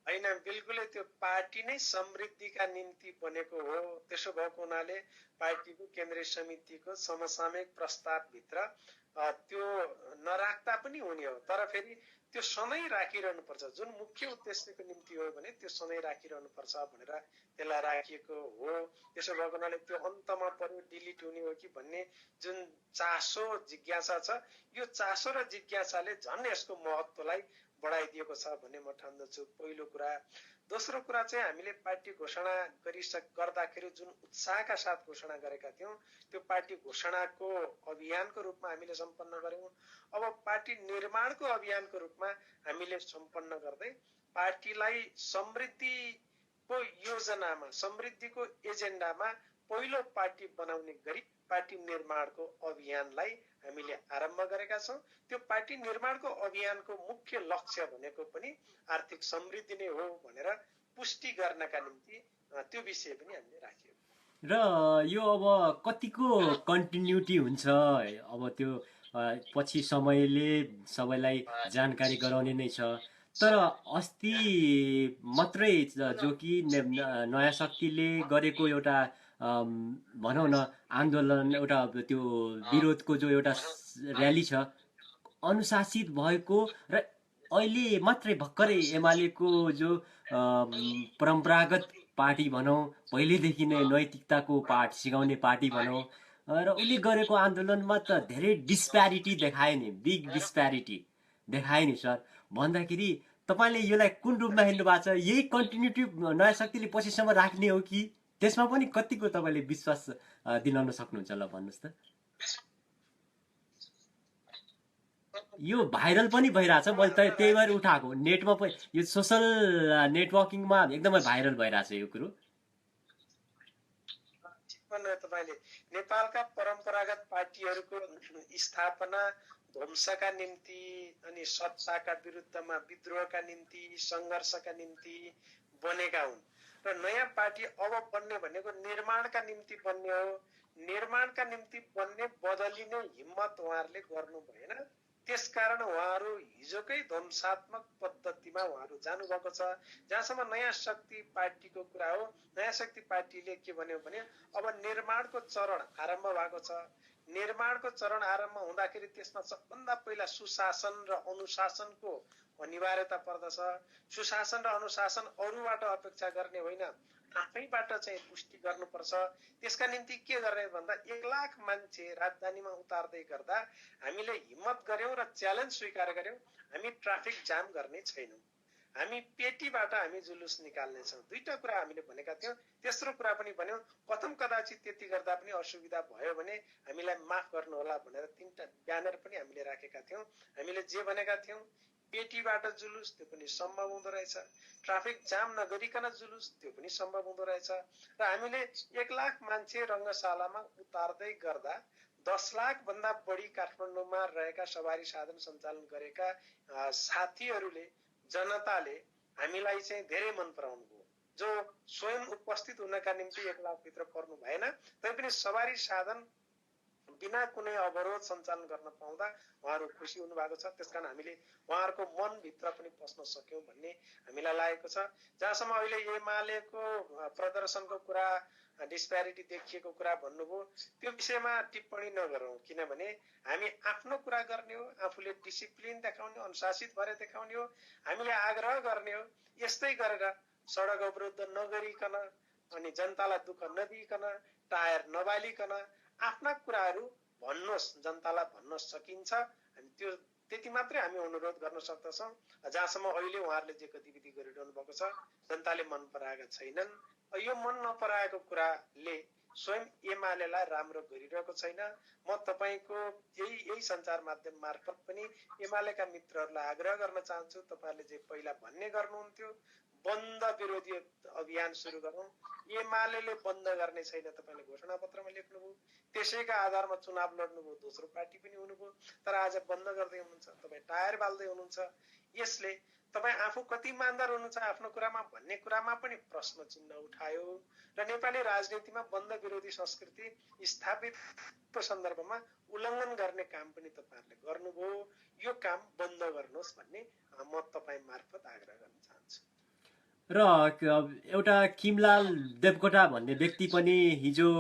होइन, होइन, बिल्कुलै त्यो पार्टी नै समृद्धिका निम्ति बनेको हो। त्यसो भएको हुनाले पार्टीको केन्द्रीय समितिको समसामयिक प्रस्तावभित्र त्यो नराख्दा पनि हुने हो, तर फेरि त्यो सधैँ राखिरहनु पर्छ। जुन मुख्य उद्देश्यको निम्ति हो भने त्यो सधैँ राखिरहनु पर्छ भनेर त्यसलाई राखिएको हो। त्यसो भएको हुनाले त्यो अन्तमा पर्यो डिलिट हुने हो कि भन्ने जुन चासो जिज्ञासा छ, यो चासो र जिज्ञासाले झन् यसको महत्त्वलाई बढाइदिएको छ भन्ने म ठान्दछु, पहिलो कुरा। दोस्रो कुरा चाहिँ हामीले पार्टी घोषणा गर्दाखेरि जुन उत्साहका साथ घोषणा गरेका थियौँ, त्यो पार्टी घोषणाको अभियानको रूपमा हामीले सम्पन्न गर्यौँ। अब पार्टी निर्माणको अभियानको रूपमा हामीले सम्पन्न गर्दै पार्टीलाई समृद्धिको योजनामा, समृद्धिको एजेन्डामा पहिलो पार्टी बनाउने गरी पार्टी निर्माणको अभियानलाई हामीले आरम्भ गरेका छौँ। त्यो पार्टी निर्माणको अभियानको मुख्य लक्ष्य भनेको पनि आर्थिक समृद्धि नै हो भनेर पुष्टि गर्नका निम्ति त्यो विषय पनि हामीले राख्यौँ। र यो अब कतिको कन्टिन्युटी हुन्छ, अब त्यो पछि समयले सबैलाई जानकारी गराउने नै छ। तर अस्ति मात्रै जो कि नयाँ शक्तिले गरेको एउटा भनौँ न आन्दोलन, एउटा त्यो विरोधको जो एउटा र्याली छ, अनुशासित भएको र अहिले मात्रै भर्खरै एमालेको जो परम्परागत पार्टी भनौँ, पहिलेदेखि नै नैतिकताको पाठ सिकाउने पार्टी भनौँ, र उसले गरेको आन्दोलनमा त धेरै डिस्प्यारिटी देखायो नि, बिग डिस्प्यारिटी देखायो नि सर। भन्दाखेरि तपाईँले यसलाई कुन रूपमा हेर्नु भएको छ? यही कन्टिन्युटी नयाँ शक्तिले पछिसम्म राख्ने हो कि त्यसमा पनि कतिको तपाईँले विश्वास दिलाउन सक्नुहुन्छ? ल भन्नुहोस् त। यो भाइरल पनि भइरहेछ, मैले त त्यही भएर उठाएको, नेटमा पनि यो सोसल नेटवर्किङमा एकदमै भाइरल भइरहेछ यो कुरो। तपाईँले नेपालका परम्परागत पार्टीहरूको स्थापना ध्वंसका निम्ति अनि सत्ताका विरुद्धमा विद्रोहका निम्ति, सङ्घर्षका निम्ति बनेका हुन् र नयाँ पार्टी अब बन्ने भनेको निर्माणका निम्ति बन्ने हो। निर्माणका निम्ति बन्ने बदलिने हिम्मत उहाँहरूले गर्नु भएन। त्यसकारण उहाँहरू हिजोकै ध्वंसात्मक पद्धतिमा उहाँहरू जानुभएको छ। जहाँसम्म नयाँ शक्ति पार्टीको कुरा हो, नयाँ शक्ति पार्टीले के भन्यो भने अब निर्माणको चरण आरम्भ भएको छ। निर्माणको चरण आरम्भ हुँदाखेरि त्यसमा सबभन्दा पहिला सुशासन र अनुशासनको अनिवार्यता पर्दछ। सुशासन र अनुशासन अरूबाट अपेक्षा गर्ने होइन, आफैबाट चाहिँ पुष्टि गर्नुपर्छ। त्यसका निम्ति के गर्ने भन्दा 1 लाख मान्छे राजधानीमा उतार्दै गर्दा हामीले हिम्मत गर्यौं र च्यालेन्ज स्वीकार गर्यौं, हामी ट्राफिक जाम गर्ने छैनौं, हामी पेटीबाट हामी जुलुस निकाल्नेछौँ। दुईटा कुरा हामीले भनेका थियौं। तेस्रो कुरा पनि भन्यौं, कथम कदाचित त्यति गर्दा पनि असुविधा भयो भने हामीलाई माफ गर्नु होला भनेर 3टा ब्यानर पनि हामीले राखेका थियौं। हामीले जे भनेका थियौं, पेटीबाट जुलुस त्यो पनि सम्भव हुँदो रहेछ, ट्राफिक जाम नगरिकन जुलुस त्यो पनि सम्भव हुँदो रहेछ। र हामीले 1 लाख मान्छे रंगशालामा उतार्दै गर्दा 10 लाख भन्दा बढी काठमाडौँमा रहेका सवारी साधन सञ्चालन गरेका साथीहरूले, जनताले हामीलाई चाहिँ धेरै मन पराउनु भयो। जो स्वयं उपस्थित हुनका निम्ति 1 लाख भित्र पर्नु भएन, तैपनि सवारी साधन बिना कुनै अवरोध सञ्चालन गर्न पाउँदा उहाँहरू खुसी हुनु भएको छ। त्यसकारण हामीले उहाँहरूको मनभित्र पनि पस्न सक्यौं भन्ने हामीलाई लागेको छ। जहाँसम्म अहिले एमालेको प्रदर्शनको कुरा, डिस्प्यारिटी देखिएको कुरा भन्नुभयो, त्यो विषयमा टिप्पणी नगरौं, किनभने हामी आफ्नो कुरा गर्ने हो, आफूले डिसिप्लिन देखाउने, अनुशासित भएर देखाउने हो। हामीले आग्रह गर्ने हो, यस्तै गरेर सडक अवरोध नगरिकन अनि जनतालाई दुःख नदिइकन, टायर नबालिकन आफ्ना कुराहरू भन्नुहोस्, जनतालाई भन्न सकिन्छ। हामी त्यो त्यति मात्रै हामी अनुरोध गर्न सक्दछौँ। जहाँसम्म अहिले उहाँहरूले जे गतिविधि गरिरहनु भएको छ, जनताले मन पराएका छैनन्। यो मन नपराएको कुराले स्वयं एमालेलाई राम्रो गरिरहेको छैन। म तपाईको यही सञ्चार माध्यम मार्फत पनि एमालेका मित्रहरूलाई आग्रह गर्न चाहन्छु, तपाईहरुले जे पहिला भन्ने गर्नुहुन्थ्यो, बन्द विरोधी अभियान सुरु गरौँ। एमालेले बन्द गर्ने छैन, तपाईले घोषणा पत्रमा लेख्नुभयो, त्यसैका आधारमा चुनाव लड्नुभयो, दोस्रो पार्टी पनि हुनुभयो, तर आज बन्द गर्दै हुनुहुन्छ, तपाई टायर बाल्दै हुनुहुन्छ। यसले तपाई आफू कति इमानदार हुनुहुन्छ आफ्नो कुरामा भन्ने कुरामा पनि प्रश्न चिन्ह उठायो र नेपाली राजनीतिमा बन्द विरोधी संस्कृति स्थापितको सन्दर्भमा उल्लङ्घन गर्ने काम पनि तपाईहरुले गर्नुभयो। यो काम बन्द गर्नुहोस् भन्ने म तपाई मार्फत आग्रह गर्न चाहन्छु। र एउटा किमलाल देवकोटा भन्ने व्यक्ति पनि हिजो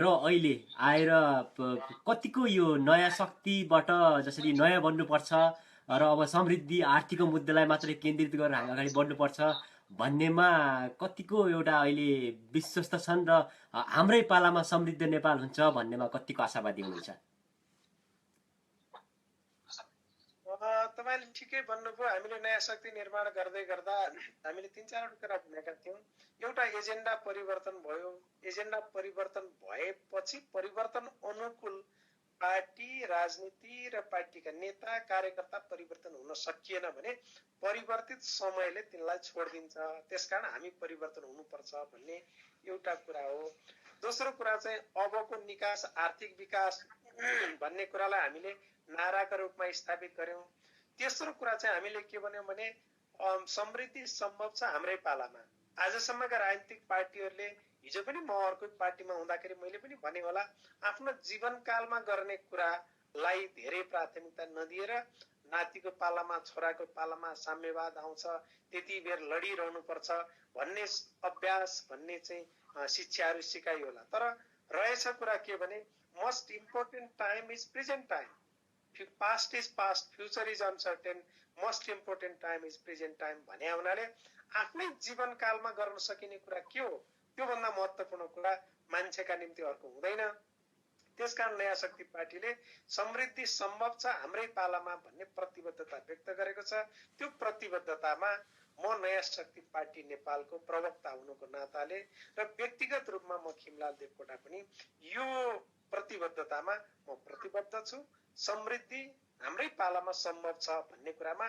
र अहिले आएर कतिको यो नयाँ शक्तिबाट जसरी नयाँ बन्नुपर्छ र अब समृद्धि आर्थिक मुद्दालाई मात्रै केन्द्रित गरेर हामी अगाडि बढ्नुपर्छ भन्नेमा कतिको एउटा अहिले विश्वस्त छन् र हाम्रै पालामा समृद्ध नेपाल हुन्छ भन्नेमा कतिको आशावादी हुनुहुन्छ? तपाईँले ठिकै भन्नुभयो। हामीले नयाँ शक्ति निर्माण गर्दै गर्दा हामीले 3-4 कुरा भनेका थियौँ। एउटा एजेन्डा परिवर्तन भयो। एजेन्डा परिवर्तन भएपछि परिवर्तन अनुकूल पार्टी राजनीति र पार्टीका नेता कार्यकर्ता परिवर्तन हुन सकिएन भने परिवर्तित समयले तिनलाई छोडिदिन्छ। त्यसकारण हामी परिवर्तन हुनुपर्छ भन्ने एउटा कुरा हो। दोस्रो कुरा चाहिँ अबको निकास आर्थिक विकास भन्ने कुरालाई हामीले नाराका रूपमा स्थापित गर्यौं। तेस्रो कुरा चाहिँ हामीले के भन्यौं भने समृद्धि सम्भव छ हाम्रै पालामा। आजसम्मका राजनीतिक पार्टीहरूले हिजो पनि म अर्को पार्टीमा हुँदाखेरि मैले पनि भने होला, आफ्नो जीवनकालमा गर्ने कुरालाई धेरै प्राथमिकता नदिएर नातिको पालामा छोराको पालामा साम्यवाद आउँछ त्यति बेर लडिरहनु पर्छ भन्ने अभ्यास भन्ने चाहिँ शिक्षाहरू सिकाइयो होला। तर रहेछ कुरा के भने most important time is present time. Past is past, future is uncertain, most important time is present time भने हुनाले आफ्नै जीवनकालमा गर्न सकिने कुरा के हो त्योभन्दा महत्त्वपूर्ण कुरा मान्छेका निम्ति अर्को हुँदैन। त्यसकारण नयाँ शक्ति पार्टीले समृद्धि सम्भव छ हाम्रै पालामा भन्ने प्रतिबद्धता व्यक्त गरेको छ। त्यो प्रतिबद्धतामा म नयाँ शक्ति पार्टी नेपालको प्रवक्ता हुनुको नाताले र व्यक्तिगत रूपमा म खिमलाल देवकोटा पनि यो प्रतिबद्धतामा म प्रतिबद्ध छु। समृद्धि हाम्रै पालामा सम्भव छ भन्ने कुरामा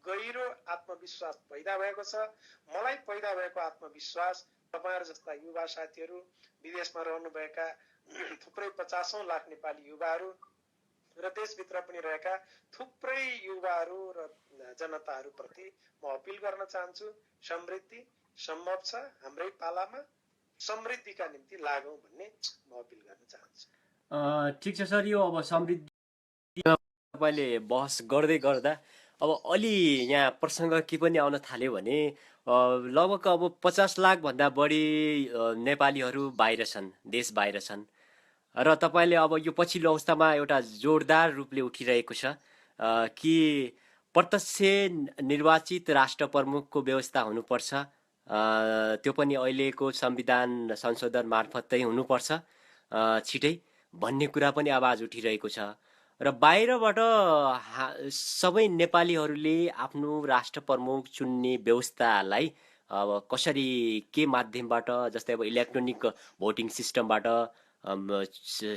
गहिरो आत्मविश्वास पैदा भएको छ। मलाई पैदा भएको आत्मविश्वास तपाईहरु जस्ता युवा साथीहरू, विदेशमा रहनुभएका थुप्रै 50औं लाख नेपाली युवाहरू र देशभित्र पनि रहेका थुप्रै युवाहरू र जनताहरू प्रति म अपिल गर्न चाहन्छु, समृद्धि सम्भव छ हाम्रै पालामा, समृद्धिका निम्ति लागौं भन्ने म अपिल गर्न चाहन्छु। ठिक छ सर, यो अब समृद्धि तपाईले बहस गर्दै गर्दा अब अलि यहाँ प्रसङ्ग के पनि आउन थाल्यो भने लगभग अब 50 लाख भन्दा बढी नेपालीहरू बाहिर छन्, देश बाहिर छन् र तपाईले अब यो पछिल्लो अवस्थामा एउटा जोरदार रूपले उठिरहेको छ कि प्रत्यक्ष निर्वाचित राष्ट्र प्रमुखको व्यवस्था हुनुपर्छ, त्यो पनि अहिलेको संविधान संशोधन मार्फतै हुनुपर्छ छिटै भन्ने कुरा पनि आवाज उठिरहेको छ। र बाहिरबाट सबै नेपालीहरूले आफ्नो राष्ट्र प्रमुख चुन्ने व्यवस्थालाई अब कसरी के माध्यमबाट, जस्तै अब इलेक्ट्रोनिक भोटिङ सिस्टमबाट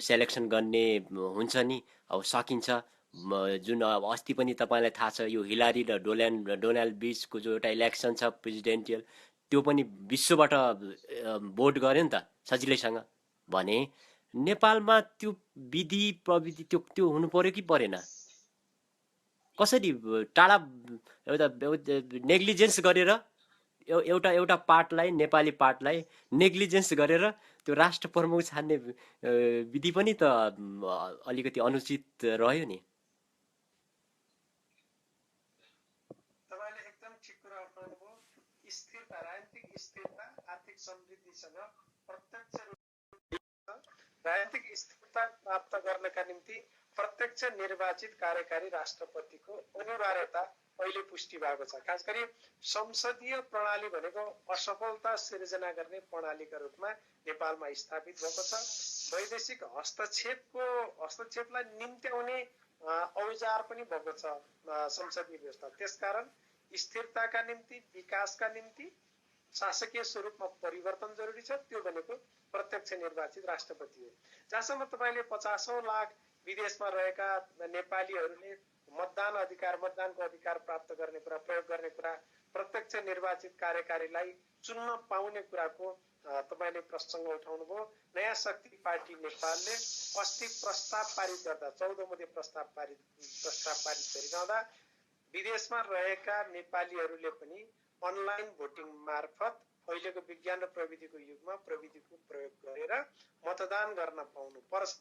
सेलेक्सन गर्ने हुन्छ नि, अब सकिन्छ जुन अब अस्ति पनि तपाईँलाई थाहा छ यो हिलारी र डोनाल्ड बीचको जो एउटा इलेक्सन छ प्रेसिडेन्टियल, त्यो पनि विश्वबाट भोट गर्यो नि त सजिलैसँग। भने नेपालमा त्यो विधि प्रविधि त्यो हुनु पर्यो कि परेन? कसरी टाढा एउटा नेग्लिजेन्स गरेर एउटा पार्टलाई, नेपाली पार्टलाई नेग्लिजेन्स गरेर त्यो राष्ट्र प्रमुख छान्ने विधि पनि त अलिकति अनुचित रह्यो नि। तपाईले एकदम ठिक कुरा उठाउनुभयो। स्थिरता, राजनीतिक स्थिरता आर्थिक समृद्धिसँग प्रत्यक्ष राजनीतिक स्थिरता प्राप्त गर्नका निम्ति प्रत्यक्ष निर्वाचित कार्यकारी राष्ट्रपतिको अनिवार्यता अहिले पुष्टि भएको छ। खास गरी संसदीय प्रणाली भनेको असफलता सिर्जना गर्ने प्रणालीका रूपमा नेपालमा स्थापित भएको छ। वैदेशिक हस्तक्षेपलाई निम्त्याउने औजार पनि भएको छ संसदीय व्यवस्था। त्यसकारण स्थिरताका निम्ति, विकासका निम्ति शासकीय स्वरूपमा परिवर्तन जरुरी छ। त्यो भनेको प्रत्यक्ष निर्वाचित राष्ट्रपति हो। जहाँसम्म तपाईले 50औं लाख विदेशमा रहेका नेपालीहरूले मतदान अधिकार, मतदानको अधिकार प्राप्त गर्ने कुरा, प्रयोग गर्ने कुरा, प्रत्यक्ष निर्वाचित कार्यकारीलाई चुन्न पाउने कुराको तपाईले प्रसङ्ग उठाउनुभयो। नयाँ शक्ति पार्टी नेपालले अस्ति प्रस्ताव पारित गर्दा, 14 मुदे प्रस्ताव पारित गरिरहँदा विदेशमा रहेका नेपालीहरूले पनि अनलाइन भोटिङ मार्फत अहिलेको विज्ञान र प्रविधिको युगमा प्रविधिको प्रयोग गरेर मतदान गर्न पाउनु पर्छ।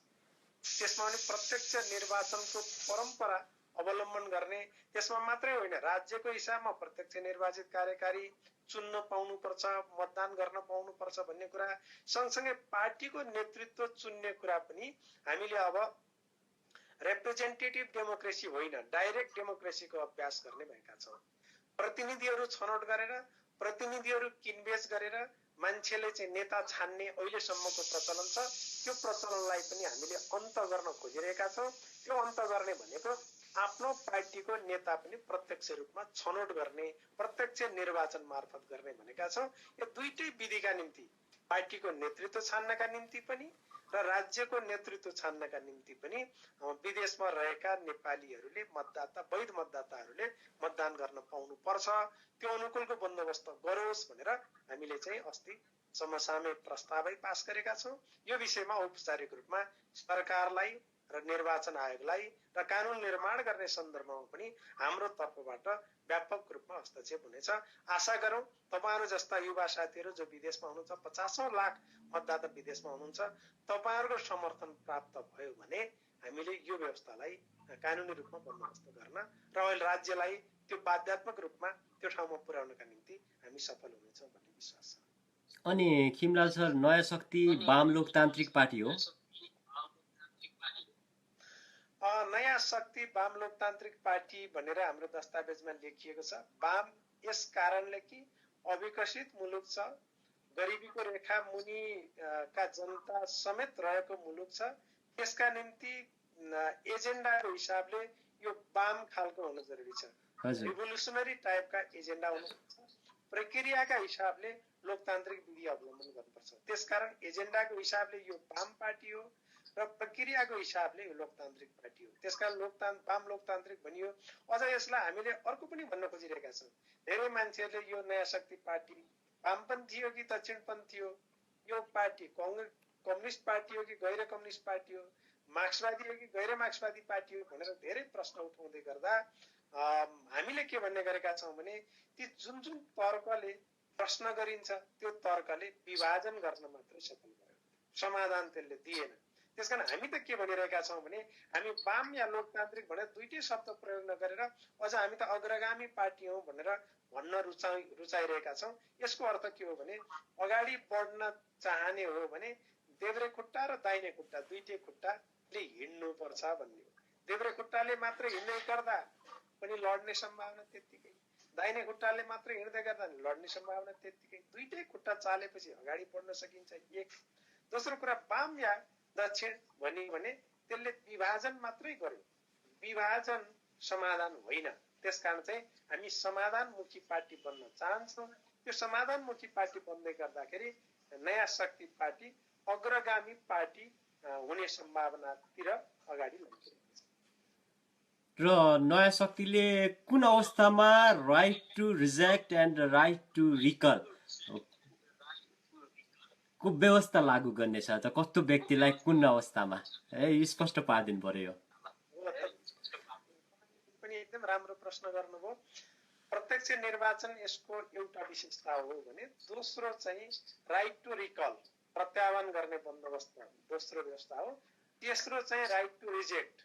त्यसमा पनि प्रत्यक्ष निर्वाचनको परम्परा अवलम्बन गर्ने, त्यसमा मात्रै होइन राज्यको हिसाबमा प्रत्यक्ष निर्वाचित कार्यकारी, चुन्न पाउनुपर्छ, मतदान गर्न पाउनुपर्छ भन्ने कुरा सँगसँगै पार्टीको नेतृत्व चुन्ने कुरा पनि हामीले अब रिप्रेजेन्टेटिभ डेमोक्रेसी होइन, डाइरेक्ट डेमोक्रेसीको अभ्यास गर्ने भएका छौँ। प्रतिनिधिहरू छनौट गरेर, प्रतिनिधिहरू किनबेच गरेर मान्छेले चाहिँ नेता छान्ने अहिलेसम्मको प्रचलन छ। त्यो प्रचलनलाई पनि हामीले अन्त गर्न खोजिरहेका छौँ। त्यो अन्त गर्ने भनेको आफ्नो पार्टीको नेता पनि प्रत्यक्ष रूपमा छनौट गर्ने, प्रत्यक्ष निर्वाचन मार्फत गर्ने भनेका छौँ। यो दुईटै विधिका निम्ति, पार्टीको नेतृत्व छान्नका निम्ति पनि र राज्यको नेतृत्व छान्नका निम्ति पनि विदेशमा रहेका नेपालीहरूले वैध मतदाताहरूले मतदान गर्न पाउनु पर्छ। त्यो अनुकूलको बन्दोबस्त गरोस् भनेर हामीले चाहिँ अस्ति समसामयिक प्रस्तावै पास गरेका छौँ। यो विषयमा औपचारिक रूपमा सरकारलाई र निर्वाचन आयोगलाई र कानुन निर्माण गर्ने सन्दर्भमा पनि हाम्रो तर्फबाट व्यापक रूपमा हस्तक्षेप हुनेछ। आशा गरौँ तपाईहरू जस्ता युवा साथीहरू जो विदेशमा हुनुहुन्छ, 50औं लाख मतदाता विदेशमा हुनुहुन्छ, तपाईहरूको समर्थन प्राप्त भयो भने हामीले यो व्यवस्थालाई कानुनी रूपमा बन्दोबस्त गर्न र अहिले राज्यलाई त्यो बाध्यात्मक रूपमा त्यो ठाउँमा पुर्याउनका निम्ति हामी सफल हुनेछौँ भन्ने विश्वास छ। अनि खिमलाल सर, नयाँ शक्ति वाम लोकतान्त्रिक पार्टी हो? नयाँ शक्ति वाम लोकतान्त्रिक पार्टी भनेर हाम्रो दस्तावेजमा लेखिएको छ। वाम यस कारणले कि अविकसित मुलुक छ, गरिबीको रेखा मुनिका जनता समेत रहेको मुलुक छ। त्यसका निम्ति एजेन्डाको हिसाबले यो वाम खालको हुनु जरुरी छ। रिभोल्युसनरी टाइपका एजेन्डा हुनुपर्छ। प्रक्रियाका हिसाबले लोकतान्त्रिक विधि अवलम्बन गर्नुपर्छ। त्यसकारण एजेन्डाको हिसाबले यो वाम पार्टी हो र प्रक्रियाको हिसाबले यो लोकतान्त्रिक पार्टी हो। त्यसकारण वाम लोकतान्त्रिक भनियो। अझ यसलाई हामीले अर्को पनि भन्न खोजिरहेका छौँ। धेरै मान्छेहरूले यो नयाँ शक्ति पार्टी वामपन्थी हो कि दक्षिणपन्थी हो, यो पार्टी कम्युनिस्ट पार्टी हो कि गैर कम्युनिस्ट पार्टी हो, मार्क्सवादी हो कि गैर मार्क्सवादी पार्टी हो भनेर धेरै प्रश्न उठाउँदै गर्दा हामीले के भन्ने गरेका छौँ भने ती जुन जुन तर्कले प्रश्न गरिन्छ त्यो तर्कले विभाजन गर्न मात्रै सफल भयो, समाधान त्यसले दिएन। त्यसकारण हामी त के भनिरहेका छौँ भने हामी वाम या लोकतान्त्रिक भनेर दुईटै शब्द प्रयोग नगरेर अझ हामी त अग्रगामी पार्टी हौ भनेर भन्न रुचाइरहेका छौँ। यसको अर्थ के हो भने अगाडि बढ्न चाहने हो भने देब्रे खुट्टा र दाहिने खुट्टा दुईटै खुट्टाले हिँड्नुपर्छ भन्ने हो। देब्रे खुट्टाले मात्र हिँड्दै गर्दा पनि लड्ने सम्भावना त्यत्तिकै, दाहिने खुट्टाले मात्र हिँड्दै गर्दा लड्ने सम्भावना त्यत्तिकै। दुईटै खुट्टा चालेपछि अगाडि बढ्न सकिन्छ। एक दोस्रो कुरा, वाम या दक्षिण भनियो भने त्यसले विभाजन मात्रै गर्यो, विभाजन समाधान होइन। त्यसकारण चाहिँ हामी समाधानमुखी पार्टी बन्न चाहन्छौँ। त्यो समाधानमुखी पार्टी बन्दै गर्दाखेरि नयाँ शक्ति पार्टी अग्रगामी पार्टी हुने सम्भावनातिर अगाडि लगिरहेको छ। र नयाँ शक्तिले कुन अवस्थामा right to reject and right to recall को व्यवस्था लागू गर्नेछ त? कस्तो व्यक्तिलाई कुन अवस्थामा स्पष्ट पारिदिनु पर्यो। पनि एकदम राम्रो प्रश्न गर्नुभयो। प्रत्यक्ष निर्वाचन यसको एउटा विशेषता हो भने दोस्रो चाहिँ राइट टु रिकल, प्रत्याह्वान गर्ने बन्दोबस्त दोस्रो व्यवस्था हो। तेस्रो चाहिँ राइट टु रिजेक्ट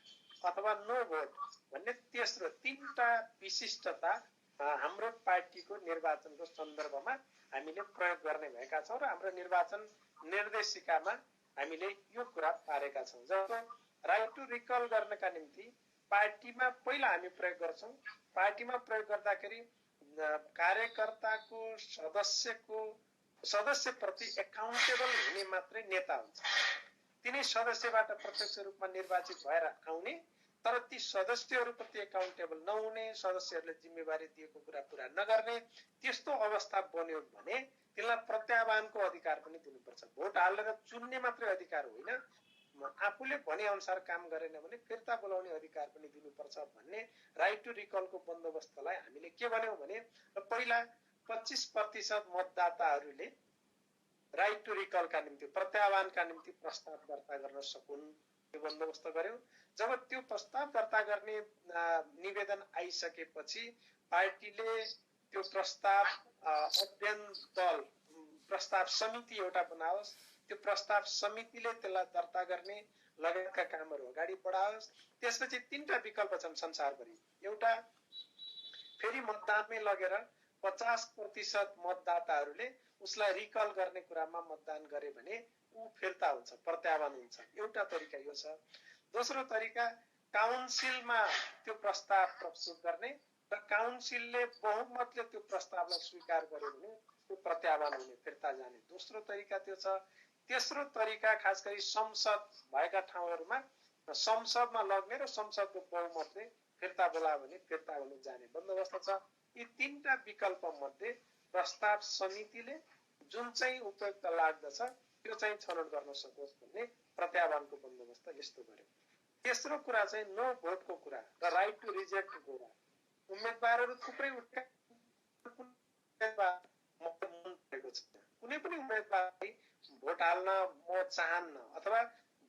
अथवा नो भोट भन्ने तेस्रो तीनटा विशिष्टता हाम्रो पार्टीको निर्वाचनको सन्दर्भमा हामीले प्रयोग गर्ने भएका छौँ र हाम्रो निर्वाचन निर्देशिकामा हामीले यो कुरा पारेका छौँ। जब राइट टु रिकल गर्नका निम्ति पार्टीमा पहिला हामी प्रयोग गर्छौँ। पार्टीमा प्रयोग गर्दाखेरि कार्यकर्ताको सदस्यप्रति एकाउन्टेबल हुने मात्रै नेता हुन्छ। तिनै सदस्यबाट प्रत्यक्ष रूपमा निर्वाचित भएर आउने तर ती सदस्यहरूप्रति एकाउन्टेबल नहुने, सदस्यहरूले जिम्मेवारी दिएको कुरा पुरा नगर्ने, त्यस्तो अवस्था बन्यो भने त्यसलाई प्रत्याह्वानको अधिकार पनि दिनुपर्छ। भोट हालेर चुन्ने मात्रै अधिकार होइन, आफूले भने अनुसार काम गरेन भने फिर्ता बोलाउने अधिकार पनि दिनुपर्छ भन्ने राइट टु रिकलको बन्दोबस्तलाई हामीले के भन्यौँ भने पहिला 25% मतदाताहरूले राइट टु रिकलका निम्ति, प्रत्याह्वानका निम्ति प्रस्ताव दर्ता गर्न सकुन् त्यो बन्दोबस्त गर्यौँ। जब त्यो प्रस्ताव दर्ता गर्ने निवेदन आइसकेपछि पार्टीले त्यो प्रस्ताव अध्ययन दल, प्रस्ताव समिति एउटा बनाओस्। त्यो प्रस्ताव समितिले त्यसलाई दर्ता गर्ने लगायतका कामहरू अगाडि बढाओस्। त्यसपछि तीनटा विकल्प छन् संसारभरि। एउटा फेरि मतदानमै लगेर 50% मतदाताहरूले उसलाई रिकल गर्ने कुरामा मतदान गरे भने ऊ फिर्ता हुन्छ, प्रत्यावान हुन्छ। एउटा तरिका यो छ। दोस्रो तरिका काउन्सिलमा त्यो प्रस्ताव प्रस्तुत गर्ने र काउन्सिलले बहुमतले त्यो प्रस्तावलाई स्वीकार गर्यो भने त्यो प्रत्यावान हुने, फिर्ता जाने। दोस्रो तरिका त्यो छ। तेस्रो तरिका खास गरी संसद भएका ठाउँहरूमा संसदमा लग्ने र संसदको बहुमतले फिर्ता बोलायो भने फिर्ता हुन जाने बन्दोबस्त छ। यी तीनटा विकल्प मध्ये प्रस्ताव समितिले जुन चाहिँ उपयुक्त लाग्दछ त्यो चाहिँ छनौट गर्न सकोस् भन्ने प्रत्यावानको बन्दोबस्त यस्तो गर्यो। तेस्रो कुरा चाहिँ नो भोटको कुरा र राइट टु रिजेक्टको कुरा। उम्मेदवारहरू थुप्रै कुनै पनि उम्मेदवारलाई भोट हाल्न म चाहन्न अथवा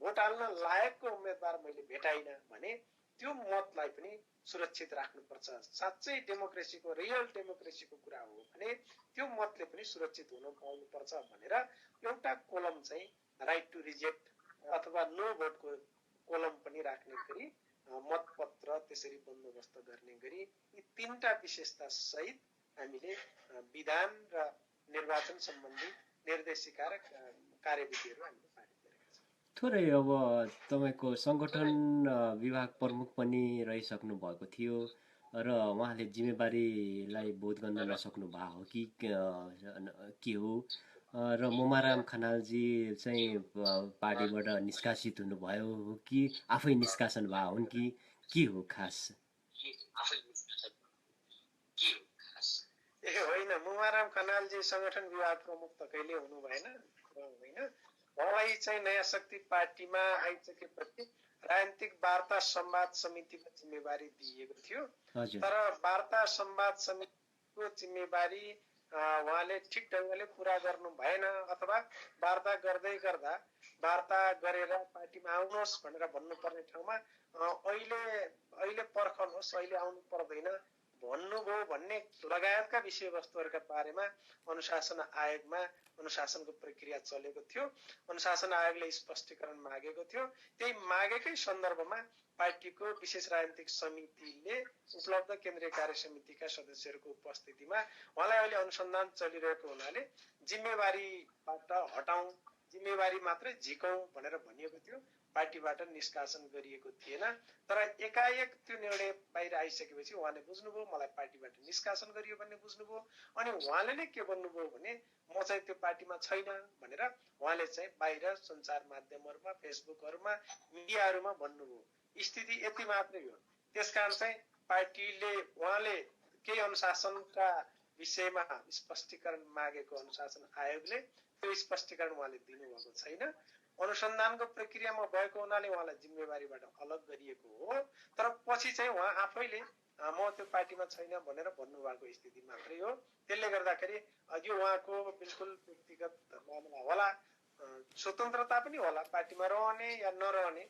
भोट हाल्न लायकको उम्मेदवार मैले भेटाइनँ भने त्यो मतलाई पनि सुरक्षित राख्नुपर्छ। साँच्चै डेमोक्रेसीको, रियल डेमोक्रेसीको कुरा हो भने त्यो मतले पनि सुरक्षित हुन पाउनुपर्छ भनेर एउटा कोलम चाहिँ राइट टु रिजेक्ट अथवा नो भोटको कोलम पनि राख्ने गरी मतपत्र त्यसरी बन्दोबस्त गर्ने गरी यी तीनटा विशेषता सहित हामीले विधान र निर्वाचन सम्बन्धी निर्देशिका र कार्यविधिहरू हामीले पारित गरेका छौँ। थोरै अब तपाईँको सङ्गठन विभाग प्रमुख पनि रहिसक्नु भएको थियो र उहाँले जिम्मेवारीलाई बोध गर्न नसक्नु भएको हो कि के हो, र मोमाराम खनालजी चाहिँ पार्टीबाट निष्कासित हुनुभयो हो कि आफै निष्कासन भए हुन् कि के हो खास? होइन, मोमाराम खनालजी संगठन विभाग प्रमुख त कहिले हुनु भएन होइन। उहाँलाई चाहिँ नयाँ शक्ति पार्टीमा आइसकेपछि राजनीतिक वार्ता संवाद समितिको जिम्मेवारी दिइएको थियो। तर वार्ता संवाद समितिको जिम्मेवारी उहाँले ठिक ढङ्गले पुरा गर्नु भएन अथवा वार्ता गर्दै गर्दा वार्ता गरेर पार्टीमा आउनुहोस् भनेर भन्नुपर्ने ठाउँमा अहिले पर्खनुहोस्, अहिले आउनु पर्दैन भन्नुभयो भन्ने लगायतका विषयवस्तुहरूका बारेमा अनुशासन आयोगमा अनुशासनको प्रक्रिया चलेको थियो। अनुशासन आयोगले स्पष्टीकरण मागेको थियो। त्यही मागेकै सन्दर्भमा पार्टीको विशेष राजनीतिक समितिले उपलब्ध केन्द्रीय कार्य समितिका सदस्यहरूको उपस्थितिमा उहाँलाई अहिले अनुसन्धान चलिरहेको हुनाले जिम्मेवारीबाट हटाउँ, जिम्मेवारी मात्रै झिकौँ भनेर भनिएको थियो। पार्टीबाट निष्कासन गरिएको थिएन। तर एकाएक त्यो निर्णय बाहिर आइसकेपछि उहाँले बुझ्नुभयो मलाई पार्टीबाट निष्कासन गरियो भन्ने बुझ्नुभयो। अनि उहाँले नै के भन्नुभयो भने म चाहिँ त्यो पार्टीमा छैन भनेर उहाँले चाहिँ बाहिर सञ्चार माध्यमहरूमा, फेसबुकहरूमा, मिडियाहरूमा भन्नुभयो। स्थिति यति मात्रै हो। त्यसकारण चाहिँ पार्टीले उहाँले केही अनुशासनका विषयमा स्पष्टीकरण मागेको अनुशासन आयोगले त्यो स्पष्टीकरण उहाँले दिनुभएको छैन। अनुसन्धानको प्रक्रियामा भएको हुनाले उहाँलाई जिम्मेवारीबाट अलग गरिएको हो। तर पछि चाहिँ उहाँ आफैले म त्यो पार्टीमा छैन भनेर भन्नुभएको स्थिति मात्रै हो। त्यसले गर्दाखेरि यो उहाँको बिल्कुल व्यक्तिगत मामला होला, स्वतन्त्रता पनि होला, पार्टीमा रहने या नरहने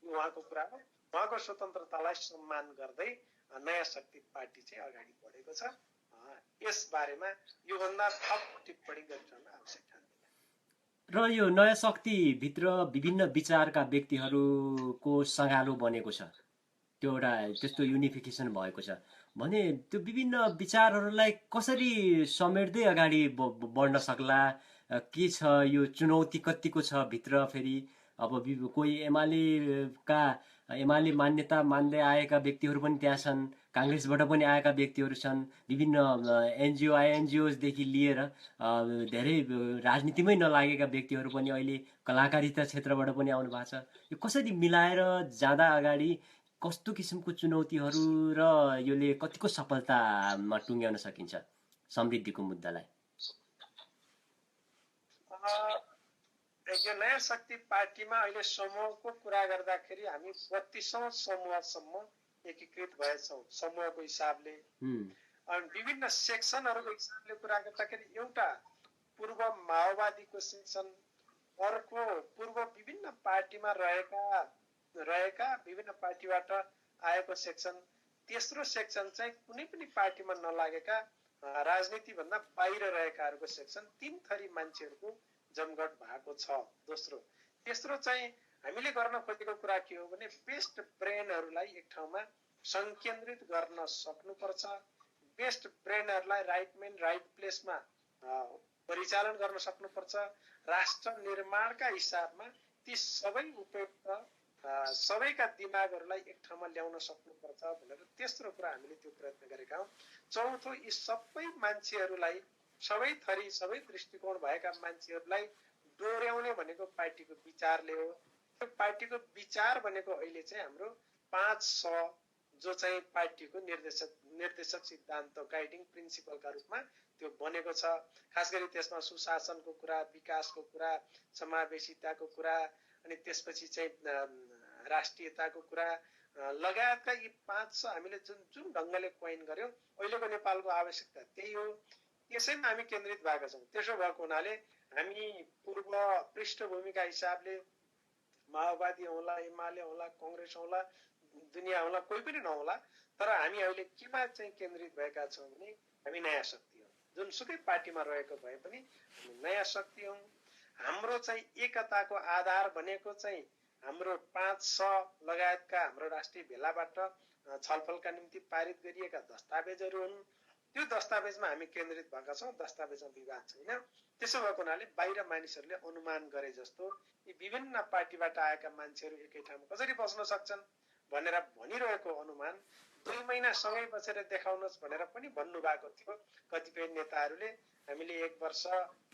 उहाँको कुरा हो। उहाँको स्वतन्त्रतालाई सम्मान गर्दै नयाँ शक्ति पार्टी चाहिँ अगाडि बढेको छ। यस बारेमा योभन्दा थप टिप्पणी गरिरहन आवश्यक छ। र यो नयाँ शक्तिभित्र विभिन्न विचारका व्यक्तिहरूको सँगालो बनेको छ, त्यो एउटा त्यस्तो युनिफिकेसन भएको छ भने त्यो विभिन्न विचारहरूलाई कसरी समेट्दै अगाडि बढ्न सक्ला? के छ यो चुनौती कतिको छ भित्र? फेरि अब कोही एमाले मान्यता मान्दै आएका व्यक्तिहरू पनि त्यहाँ छन्, काङ्ग्रेसबाट पनि आएका व्यक्तिहरू छन्, विभिन्न एनजिओ आइएनजिओजदेखि लिएर धेरै राजनीतिमै नलागेका व्यक्तिहरू पनि अहिले कलाकारिता क्षेत्रबाट पनि आउनु भएको छ। यो कसरी मिलाएर जाँदा अगाडि कस्तो किसिमको चुनौतीहरू र यसले कतिको सफलतामा टुङ्ग्याउन सकिन्छ समृद्धिको मुद्दालाई? यो नयाँ शक्ति पार्टीमा अहिले समूहको कुरा गर्दाखेरि हामी 32औं समूहसम्म एकीकृत भएछौँ समूहको हिसाबले। अनि विभिन्न सेक्सनहरूको हिसाबले कुरा गर्दाखेरि एउटा पूर्व माओवादीको सेक्सन, अर्को पूर्व विभिन्न पार्टीमा रहेका विभिन्न पार्टीबाट आएको सेक्सन, तेस्रो सेक्सन चाहिँ कुनै पनि पार्टीमा नलागेका राजनीतिभन्दा बाहिर रहेकाहरूको सेक्सन। 3 थरी मान्छेहरूको जमघट भएको छ। तेस्रो चाहिँ हामीले गर्न खोजेको कुरा के हो भने बेस्ट ब्रेनहरूलाई एक ठाउँमा संकेन्द्रित गर्न सक्नुपर्छ। बेस्ट ब्रेनहरूलाई राइट मेन राइट प्लेसमा परिचालन गर्न सक्नुपर्छ। राष्ट्र निर्माणका हिसाबमा ती सबै उपयुक्त सबैका दिमागहरूलाई एक ठाउँमा ल्याउन सक्नुपर्छ भनेर तेस्रो कुरा हामीले त्यो प्रयत्न गरेका हौँ। चौथो, यी सबै मान्छेहरूलाई, सबै थरी सबै दृष्टिकोण भएका मान्छेहरूलाई डोर्याउने भनेको पार्टीको विचारले हो। त्यो पार्टीको विचार भनेको अहिले चाहिँ हाम्रो 5 जो चाहिँ पार्टीको निर्देशक सिद्धान्त गाइडिङ प्रिन्सिपलका रूपमा त्यो बनेको छ। खास गरी त्यसमा सुशासनको कुरा, विकासको कुरा, समावेशिताको कुरा, अनि त्यसपछि चाहिँ राष्ट्रियताको कुरा लगायतका यी 5 हामीले जुन ढङ्गले कोइन गर्यौं, अहिलेको नेपालको आवश्यकता त्यही हो। त्यसैमा हामी केन्द्रित भएका छौँ। त्यसो भएको हुनाले हामी पूर्व पृष्ठभूमिका हिसाबले माओवादी होला, एमाले होला, कांग्रेस होला, दुनियाँ होला, कोही पनि नहोला, तर हामी अहिले केमा चाहिँ केन्द्रित भएका छौँ भने हामी नयाँ शक्ति हौँ। जुनसुकै पार्टीमा रहेको भए पनि हामी नयाँ शक्ति हौँ। हाम्रो चाहिँ एकताको आधार भनेको चाहिँ हाम्रो 5 लगायतका हाम्रो राष्ट्रिय भेलाबाट छलफलका निम्ति पारित गरिएका दस्तावेजहरू हुन्। त्यो दस्तावेजमा हामी केन्द्रित भएका छौँ। दस्तावेजमा विवाद छैन। त्यसो भएको हुनाले बाहिर मानिसहरूले अनुमान गरे जस्तो यी विभिन्न पार्टीबाट आएका मान्छेहरू एकै ठाउँमा कसरी बस्न सक्छन् भनेर भनिरहेको अनुमान 2 महिना सँगै बसेर देखाउनुहोस् भनेर पनि भन्नुभएको थियो कतिपय नेताहरूले। हामीले 1 वर्ष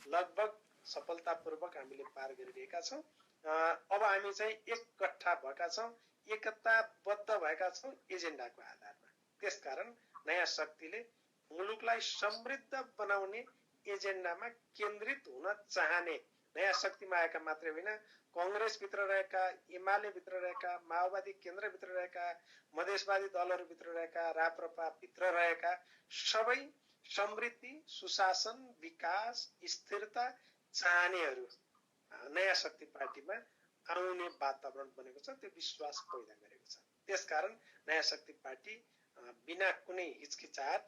लगभग सफलतापूर्वक हामीले पार गरिरहेका छौँ। अब हामी चाहिँ एकगट्ठा भएका छौँ, एकताबद्ध भएका छौँ एजेन्डाको आधारमा। त्यसकारण नयाँ शक्तिले मुलुकलाई समृद्ध बनाउने एजेन्डामा केन्द्रित हुन चाहने नयाँ शक्तिमा आएका मात्रै होइन, कांग्रेसभित्र रहेका, एमालेभित्र रहेका, माओवादी केन्द्रभित्र रहेका, मधेसवादी दलहरूभित्र रहेका, राप्रपाभित्र रहेका सबै समृद्धि, सुशासन, विकास, स्थिरता चाहनेहरू नयाँ शक्ति पार्टीमा आउने वातावरण बनेको छ। त्यो विश्वास पैदा गरेको छ। त्यसकारण नयाँ शक्ति पार्टी बिना कुनै हिचकिचाहट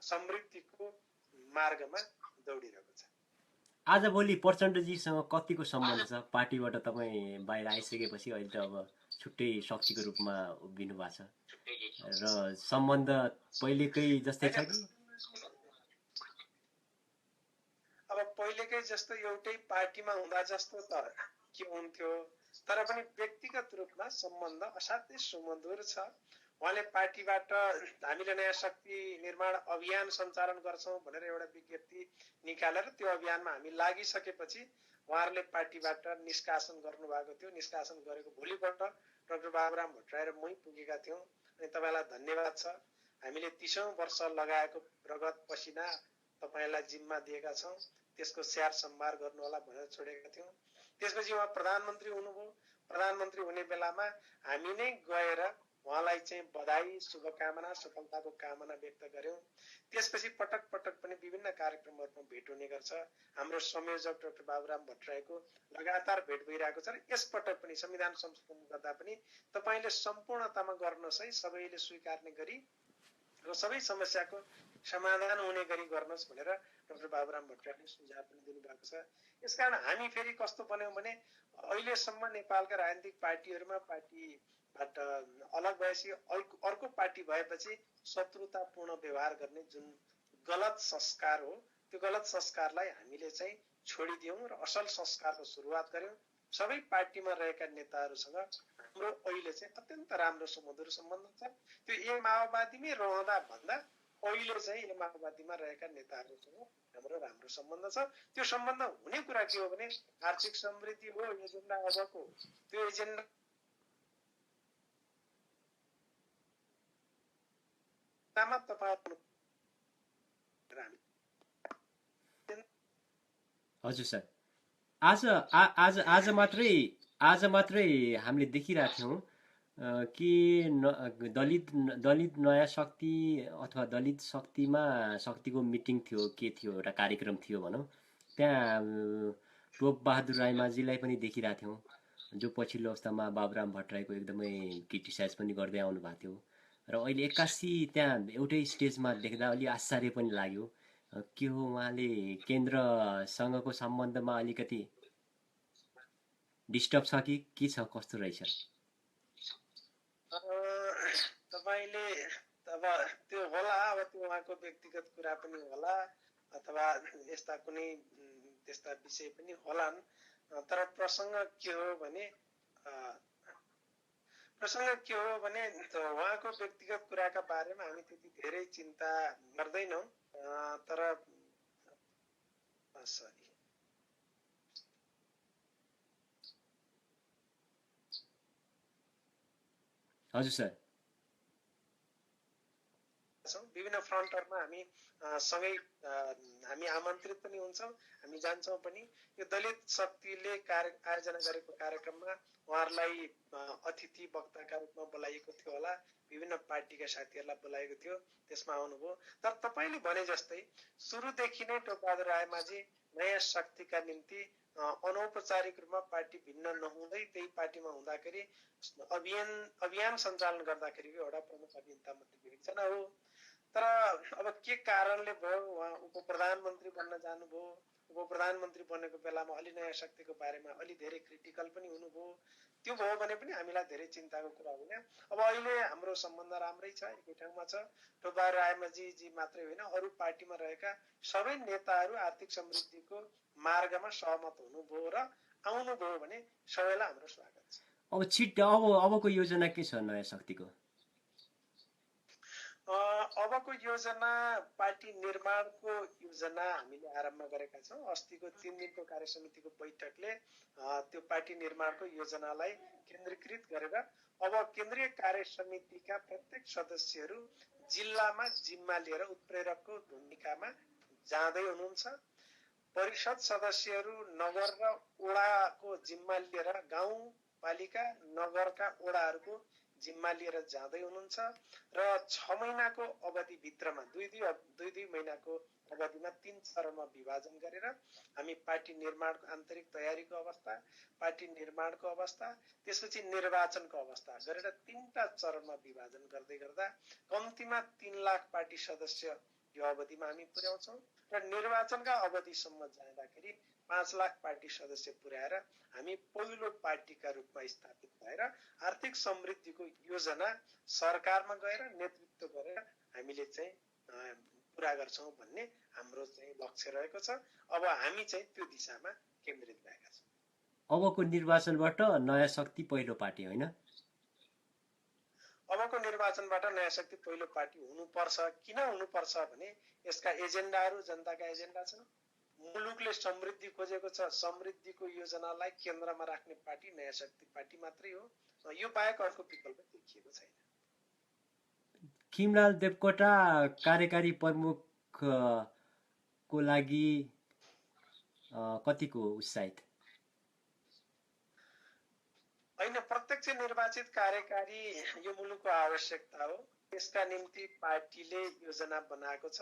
समृद्धिको मार्गमा दौडिरहेको छ। आज भोलि प्रचण्डजीसँग कतिको सम्बन्ध छ? पार्टीबाट तपाईँ बाहिर आइसकेपछि अहिले त अब छुट्टै शक्तिको रूपमा उभिनु भएको छ र सम्बन्ध पहिलेकै जस्तै छ कि? अब पहिलेकै जस्तो एउटै पार्टीमा हुँदा जस्तो त के हुन्थ्यो, तर पनि व्यक्तिगत रूपमा सम्बन्ध असाध्यै सुमधुर छ। उहाँले पार्टीबाट हामीले नयाँ शक्ति निर्माण अभियान सञ्चालन गर्छौँ भनेर एउटा विज्ञप्ति निकालेर त्यो अभियानमा हामी लागिसकेपछि उहाँहरूले पार्टीबाट निष्कासन गर्नुभएको थियो। निष्कासन गरेको भोलिपल्ट डाक्टर बाबुराम भट्टराई र मै पुगेका थियौँ। अनि तपाईँलाई धन्यवाद छ। हामीले 30औं वर्ष लगाएको रगत पसिना तपाईँलाई जिम्मा दिएका छौँ, त्यसको स्याहार सम्भार गर्नु होला भनेर छोडेका थियौँ। त्यसपछि उहाँ प्रधानमन्त्री हुनुभयो। प्रधानमन्त्री हुने बेलामा हामी नै गएर उहाँलाई चाहिँ बधाई, शुभकामना, सफलताको कामना व्यक्त गर्यौं। त्यसपछि पटक पटक पनि विभिन्न कार्यक्रमहरूमा भेट हुने गर्छ। हाम्रो संयोजक डाक्टर बाबुराम भट्टराईको लगातार भेट भइरहेको छ र यसपटक पनि संविधान संशोधन गर्दा पनि तपाईले सम्पूर्णतामा गर्नुहोस् है, सबैले स्वीकार्ने गरी र सबै समस्याको समाधान हुने गरी गर्नुहोस् भनेर डाक्टर बाबुराम भट्टराईले सुझाव पनि दिनुभएको छ। यसकारण हामी फेरि कस्तो बन्यौं भने अहिलेसम्म नेपालका राजनीतिक पार्टीहरूमा पार्टीबाट अलग भएपछि अर्को पार्टी भएपछि शत्रुतापूर्ण व्यवहार गर्ने जुन गलत संस्कार हो, त्यो गलत संस्कारलाई हामीले चाहिँ छोडिदियौं र असल संस्कारको सुरुवात गर्यौं। सबै पार्टीमा रहेका नेताहरूसँग हाम्रो अहिले चाहिँ अत्यन्त राम्रो सुमधुर सम्बन्ध छ। त्यो ए माओवादीमै रहँदा भन्दा अहिले चाहिँ ए माओवादीमा रहेका नेताहरूसँग हाम्रो राम्रो सम्बन्ध छ। त्यो सम्बन्ध हुने कुरा के हो भने आर्थिक समृद्धि हो एजेन्डा अबको। त्यो एजेन्डा हजुर सर, आज मात्रै हामीले देखिरहेको थियौँ कि दलित नयाँ शक्ति अथवा दलित शक्तिको मिटिङ थियो, के थियो, एउटा कार्यक्रम थियो भनौँ। त्यहाँ टोप बहादुर रायमाझीलाई पनि देखिरहेको थियौँ, जो पछिल्लो अवस्थामा बाबुराम भट्टराईको एकदमै क्रिटिसाइज पनि गर्दै आउनु भएको थियो। र अहिले एक्कासी त्यहाँ एउटै स्टेजमा देख्दा अलि आश्चर्य पनि लाग्यो। के हो, उहाँले केन्द्रसँगको सम्बन्धमा अलिकति डिस्टर्ब छ कि के छ, कस्तो रहेछ? तपाईले त अब त्यो होला, अब त्यो उहाँको व्यक्तिगत कुरा पनि होला अथवा यस्ता कुनै त्यस्ता विषय पनि होलान्। तर प्रसङ्ग के हो भने उहाँको व्यक्तिगत कुराका बारेमा हामी त्यति धेरै चिन्ता गर्दैनौँ। तर सरी हजुर सर, विभिन्न फ्रन्टहरूमा हामी सँगै हामी आमन्त्रित पनि हुन्छौँ, हामी जान्छौँ पनि। यो दलित शक्तिले आयोजना गरेको कार्यक्रममा उहाँहरूलाई अतिथि वक्ताका रूपमा बोलाइएको थियो होला, विभिन्न पार्टीका साथीहरूलाई बोलाएको थियो, त्यसमा आउनुभयो। तर तपाईँले भने जस्तै सुरुदेखि नै टोपबहादुर रायमाझी नयाँ शक्तिका निम्ति अनौपचारिक रूपमा पार्टी भिन्न नहुँदै त्यही पार्टीमा हुँदाखेरि अभियान सञ्चालन गर्दाखेरि एउटा प्रमुख अभियन्ता मध्ये एकजना हो। तर अब के कारणले भयो उहाँ उपप्रधानमन्त्री बन्न जानुभयो। उपप्रधानमन्त्री बनेको बेलामा अलि नयाँ शक्तिको बारेमा अलि धेरै क्रिटिकल पनि हुनुभयो। त्यो भयो भने पनि हामीलाई धेरै चिन्ताको कुरा होइन। अब अहिले हाम्रो सम्बन्ध राम्रै छ, एकै ठाउँमा छ। टोपबहादुर रायमाझीजी मात्रै होइन, अरू पार्टीमा रहेका सबै नेताहरू आर्थिक समृद्धिको मार्गमा सहमत हुनुभयो र आउनुभयो भने सबैलाई हाम्रो स्वागत छ। अबको योजना के छ नयाँ शक्तिको? अबको योजना पार्टी निर्माणको योजना हामीले आरम्भ गरेका छौँ। अस्तिको 3 दिनको कार्यसमितिको बैठकले त्यो पार्टी निर्माणको योजनालाई केन्द्रीकृत गरेर अब केन्द्रीय कार्यसमितिका प्रत्येक सदस्यहरू जिल्लामा जिम्मा लिएर उत्प्रेरकको भूमिकामा जाँदै हुनुहुन्छ। परिषद सदस्यहरू नगर र वडाको जिम्मा लिएर गाउँपालिका नगरका वडाहरूको जिम्मा लिएर जाँदै हुनुहुन्छ र 6 महिनाको अवधिभित्रमा दुई महिनाको अवधिमा 3 चरणमा विभाजन गरेर हामी पार्टी निर्माणको आन्तरिक तयारीको अवस्था, पार्टी निर्माणको अवस्था, त्यसपछि निर्वाचनको अवस्था गरेर 3टा चरणमा विभाजन गर्दै गर्दा कम्तीमा 3 लाख पार्टी सदस्य यो अवधिमा हामी पुर्याउँछौँ र निर्वाचनका अवधिसम्म जाँदाखेरि 5 लाख पार्टी सदस्य पुर्याएर हामी पहिलो पार्टीका रूपमा स्थापित भएर आर्थिक समृद्धिको योजना सरकारमा गएर नेतृत्व गरेर हामीले चाहिँ पुरा गर्छौँ भन्ने हाम्रो चाहिँ लक्ष्य रहेको छ। अब हामी चाहिँ त्यो दिशामा केन्द्रित भएका छौँ। अबको निर्वाचनबाट नयाँ शक्ति पहिलो पार्टी होइन? अबको निर्वाचनबाट नयाँ शक्ति पहिलो पार्टी हुनुपर्छ। किन हुनुपर्छ भने यसका एजेन्डाहरू जनताका एजेन्डा छन्। मुलुकले समृद्धि खोजेको छ, समृद्धिको योजनालाई केन्द्रमा राख्ने पार्टी नयाँ शक्ति पार्टी मात्रै हो। यो बाहेक अर्को विकल्प देखिएको छैन। खिमलाल देवकोटा कार्यकारी प्रमुखको लागि कतिको उत्साहित? होइन, प्रत्यक्ष निर्वाचित कार्यकारी यो मुलुकको आवश्यकता हो। त्यसका निम्ति पार्टीले योजना बनाएको छ।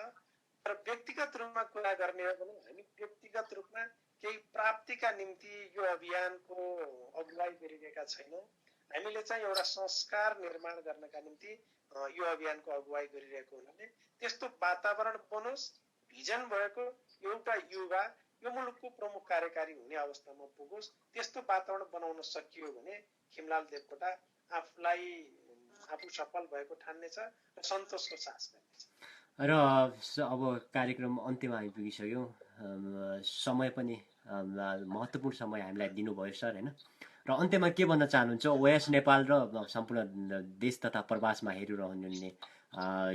तर व्यक्तिगत रूपमा कुरा गर्ने हो भने हामी व्यक्तिगत रूपमा केही प्राप्तिका निम्ति यो अभियानको अगुवाई गरिरहेका छैनौँ। हामीले चाहिँ एउटा संस्कार निर्माण गर्नका निम्ति यो अभियानको अगुवाई गरिरहेको हुनाले त्यस्तो वातावरण बनोस्, भिजन भएको एउटा युवा यो मुलुकको प्रमुख कार्यकारी हुने अवस्थामा पुगोस्, त्यस्तो वातावरण बनाउन सकियो भने खिमलाल देवकोटा आफू सफल भएको ठान्नेछ र सन्तोषको सास गर्नेछ। र अब कार्यक्रम अन्त्यमा हामी पुगिसक्यौँ। समय पनि महत्त्वपूर्ण समय हामीलाई दिनुभयो सर, होइन? र अन्त्यमा के भन्न चाहनुहुन्छ ओएस नेपाल र सम्पूर्ण देश तथा प्रवासमा हेरिरहनुहुने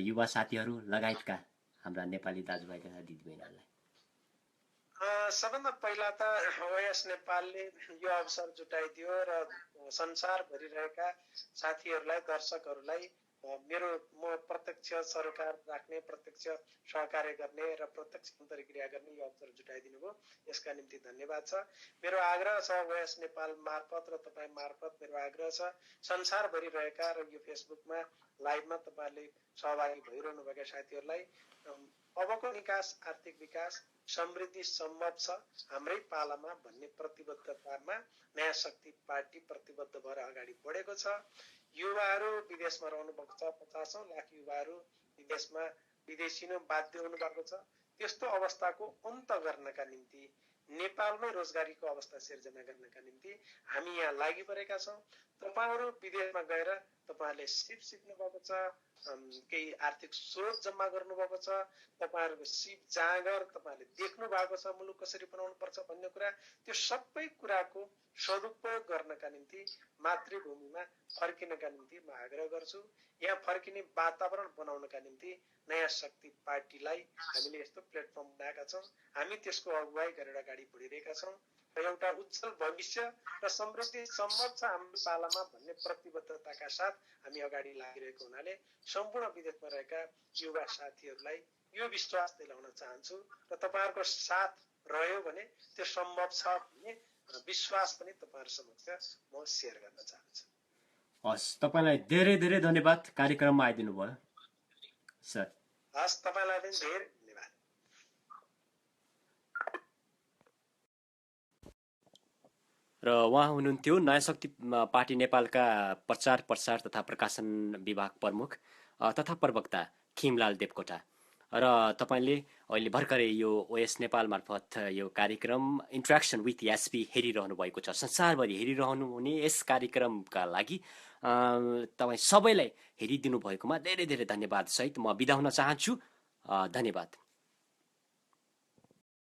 युवा साथीहरू लगायतका हाम्रा नेपाली दाजुभाइ तथा दिदीबहिनीहरूलाई? सबभन्दा पहिला त ओएस नेपालले यो अवसर जुटाइदियो र संसारभरि रहेका साथीहरूलाई, दर्शकहरूलाई म प्रत्यक्ष सरोकार राख्ने, प्रत्यक्ष सहकार्य गर्ने र प्रत्यक्ष अन्तर्क्रिया गर्ने यो अवसर जुटाइदिनु भयो, यसका निम्ति धन्यवाद छ। मेरो आग्रह छ ओएस नेपाल मार्फत र तपाईँ मार्फत मेरो आग्रह छ संसारभरि रहेका र यो फेसबुकमा लाइभमा तपाईँहरूले सहभागी भइरहनुभएका साथीहरूलाई अबको विकास, आर्थिक विकास, समृद्धि सम्भव छ हाम्रै पालामा भन्ने प्रतिबद्धतामा नयाँ शक्ति पार्टी प्रतिबद्ध भएर अगाडि बढेको छ। युवाहरू विदेशमा रहनु भएको छ, 50औं लाख युवाहरू विदेशिनु बाध्य हुनु भएको छ। त्यस्तो अवस्थाको अन्त गर्नका निम्ति, नेपालमै रोजगारीको अवस्था सिर्जना गर्नका निम्ति हामी यहाँ लागि परेका छौँ। तपाईँहरू विदेशमा गएर तपाईँहरूले सिप सिक्नु भएको छ, केही आर्थिक स्रोत जम्मा गर्नुभएको छ, तपाईँहरूको सिप जाँगर तपाईँहरूले देख्नु भएको छ, मुलुक कसरी बनाउनु पर्छ भन्ने कुरा, त्यो सबै कुराको सदुपयोग गर्नका निम्ति मातृभूमिमा फर्किनका निम्ति म आग्रह गर्छु। यहाँ फर्किने वातावरण बनाउनका निम्ति नयाँ शक्ति पार्टीलाई हामीले यस्तो प्लेटफर्म बनाएका छौँ। हामी त्यसको अगुवाई गरेर अगाडि बढिरहेका छौँ र एउटा उज्जवल भविष्य र समृद्धि सम्भव छ हाम्रो पालामा भन्ने प्रतिबद्धताका साथ हामी अगाडि लागिरहेको हुनाले सम्पूर्ण विदेशमा रहेका युवा साथीहरूलाई यो विश्वास दिलाउन चाहन्छु र तपाईँहरूको साथ रह्यो भने त्यो सम्भव छ भन्ने विश्वास पनि तपाईँहरू समक्ष म सेयर गर्न चाहन्छु। हस्, तपाईँलाई धेरै धेरै धन्यवाद कार्यक्रममा आइदिनु भयो सर। हस्, तपाईँलाई पनि धेरै धन्यवाद। र उहाँ हुनुहुन्थ्यो नयाँ शक्ति पार्टी नेपालका प्रचार प्रसार तथा प्रकाशन विभाग प्रमुख तथा प्रवक्ता खिमलाल देवकोटा। र तपाईँले अहिले भर्खरै यो ओएस नेपाल मार्फत यो कार्यक्रम इन्ट्रेक्सन विथ एसपी हेरिरहनु भएको छ, संसारभरि हेरिरहनु हुने यस कार्यक्रमका लागि तपाईँ सबैलाई हेरिदिनु भएकोमा धेरै धेरै धन्यवाद सहित म बिदा हुन चाहन्छु। धन्यवाद।